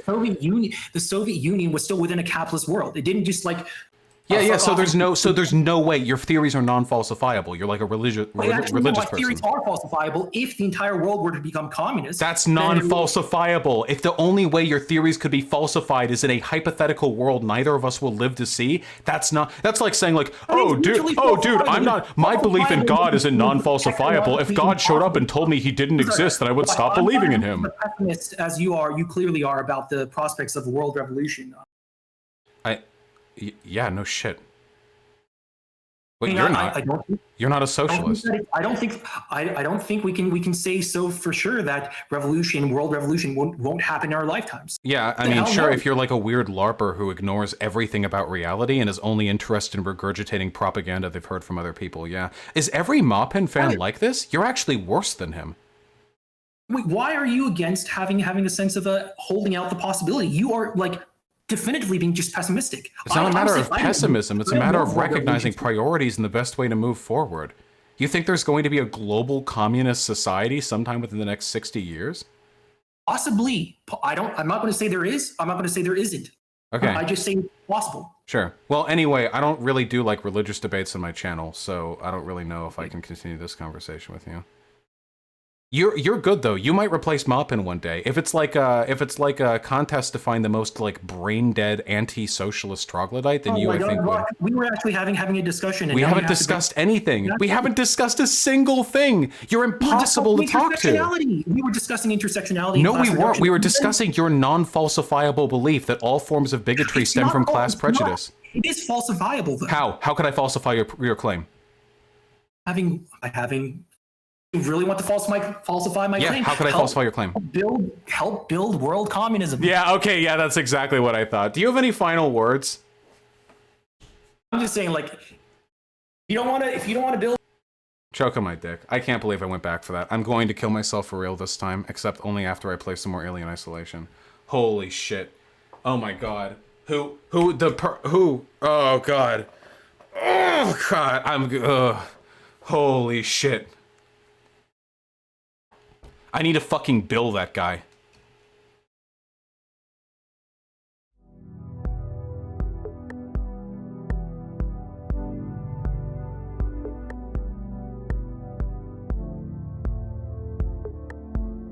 Speaker 1: Soviet Union was still within a capitalist world. It didn't just like...
Speaker 2: So there's no way your theories are non-falsifiable. You're like a religious person.
Speaker 1: Theories are falsifiable if the entire world were to become communist.
Speaker 2: That's non-falsifiable. If the only way your theories could be falsified is in a hypothetical world neither of us will live to see, that's like saying like, my belief in God isn't non-falsifiable. If God showed up and told me he didn't exist, then I would stop believing in him.
Speaker 1: Pessimist as you clearly are about the prospects of a world revolution.
Speaker 2: Yeah, no shit. But you're not. You're not a socialist.
Speaker 1: I don't think we can say so for sure that world revolution won't happen in our lifetimes.
Speaker 2: Yeah, I mean, sure, if you're like a weird LARPer who ignores everything about reality and is only interested in regurgitating propaganda they've heard from other people, yeah. Is every Maupin fan like this? You're actually worse than him.
Speaker 1: Wait, why are you against having a sense of holding out the possibility? You are like definitively being just pessimistic.
Speaker 2: It's not a matter of pessimism. It's a matter of recognizing priorities and the best way to move forward. You think there's going to be a global communist society sometime within the next 60 years?
Speaker 1: Possibly. I'm not going to say there is. I'm not going to say there isn't.
Speaker 2: Okay.
Speaker 1: I just say it's possible.
Speaker 2: Sure. Well, anyway, I don't really do like religious debates on my channel, so I don't really know if I can continue this conversation with you. You're good though. You might replace Maupin one day. If it's like a contest to find the most like brain dead anti-socialist troglodyte, then I think
Speaker 1: we were actually having a discussion. And
Speaker 2: we haven't discussed anything. We haven't discussed a single thing. You're impossible to talk to.
Speaker 1: We were discussing intersectionality.
Speaker 2: No, we weren't. We were discussing your non-falsifiable belief that all forms of bigotry stem from class prejudice.
Speaker 1: It is falsifiable though.
Speaker 2: How? How could I falsify your claim?
Speaker 1: You really want to falsify my claim?
Speaker 2: Yeah, how could I falsify your claim?
Speaker 1: Help build world communism.
Speaker 2: Yeah, okay, yeah, that's exactly what I thought. Do you have any final words?
Speaker 1: I'm just saying, like, if you don't want to build...
Speaker 2: Choke on my dick. I can't believe I went back for that. I'm going to kill myself for real this time, except only after I play some more Alien Isolation. Holy shit. Oh my god. Who? Oh god. Oh god, holy shit. I need to fucking bill that guy.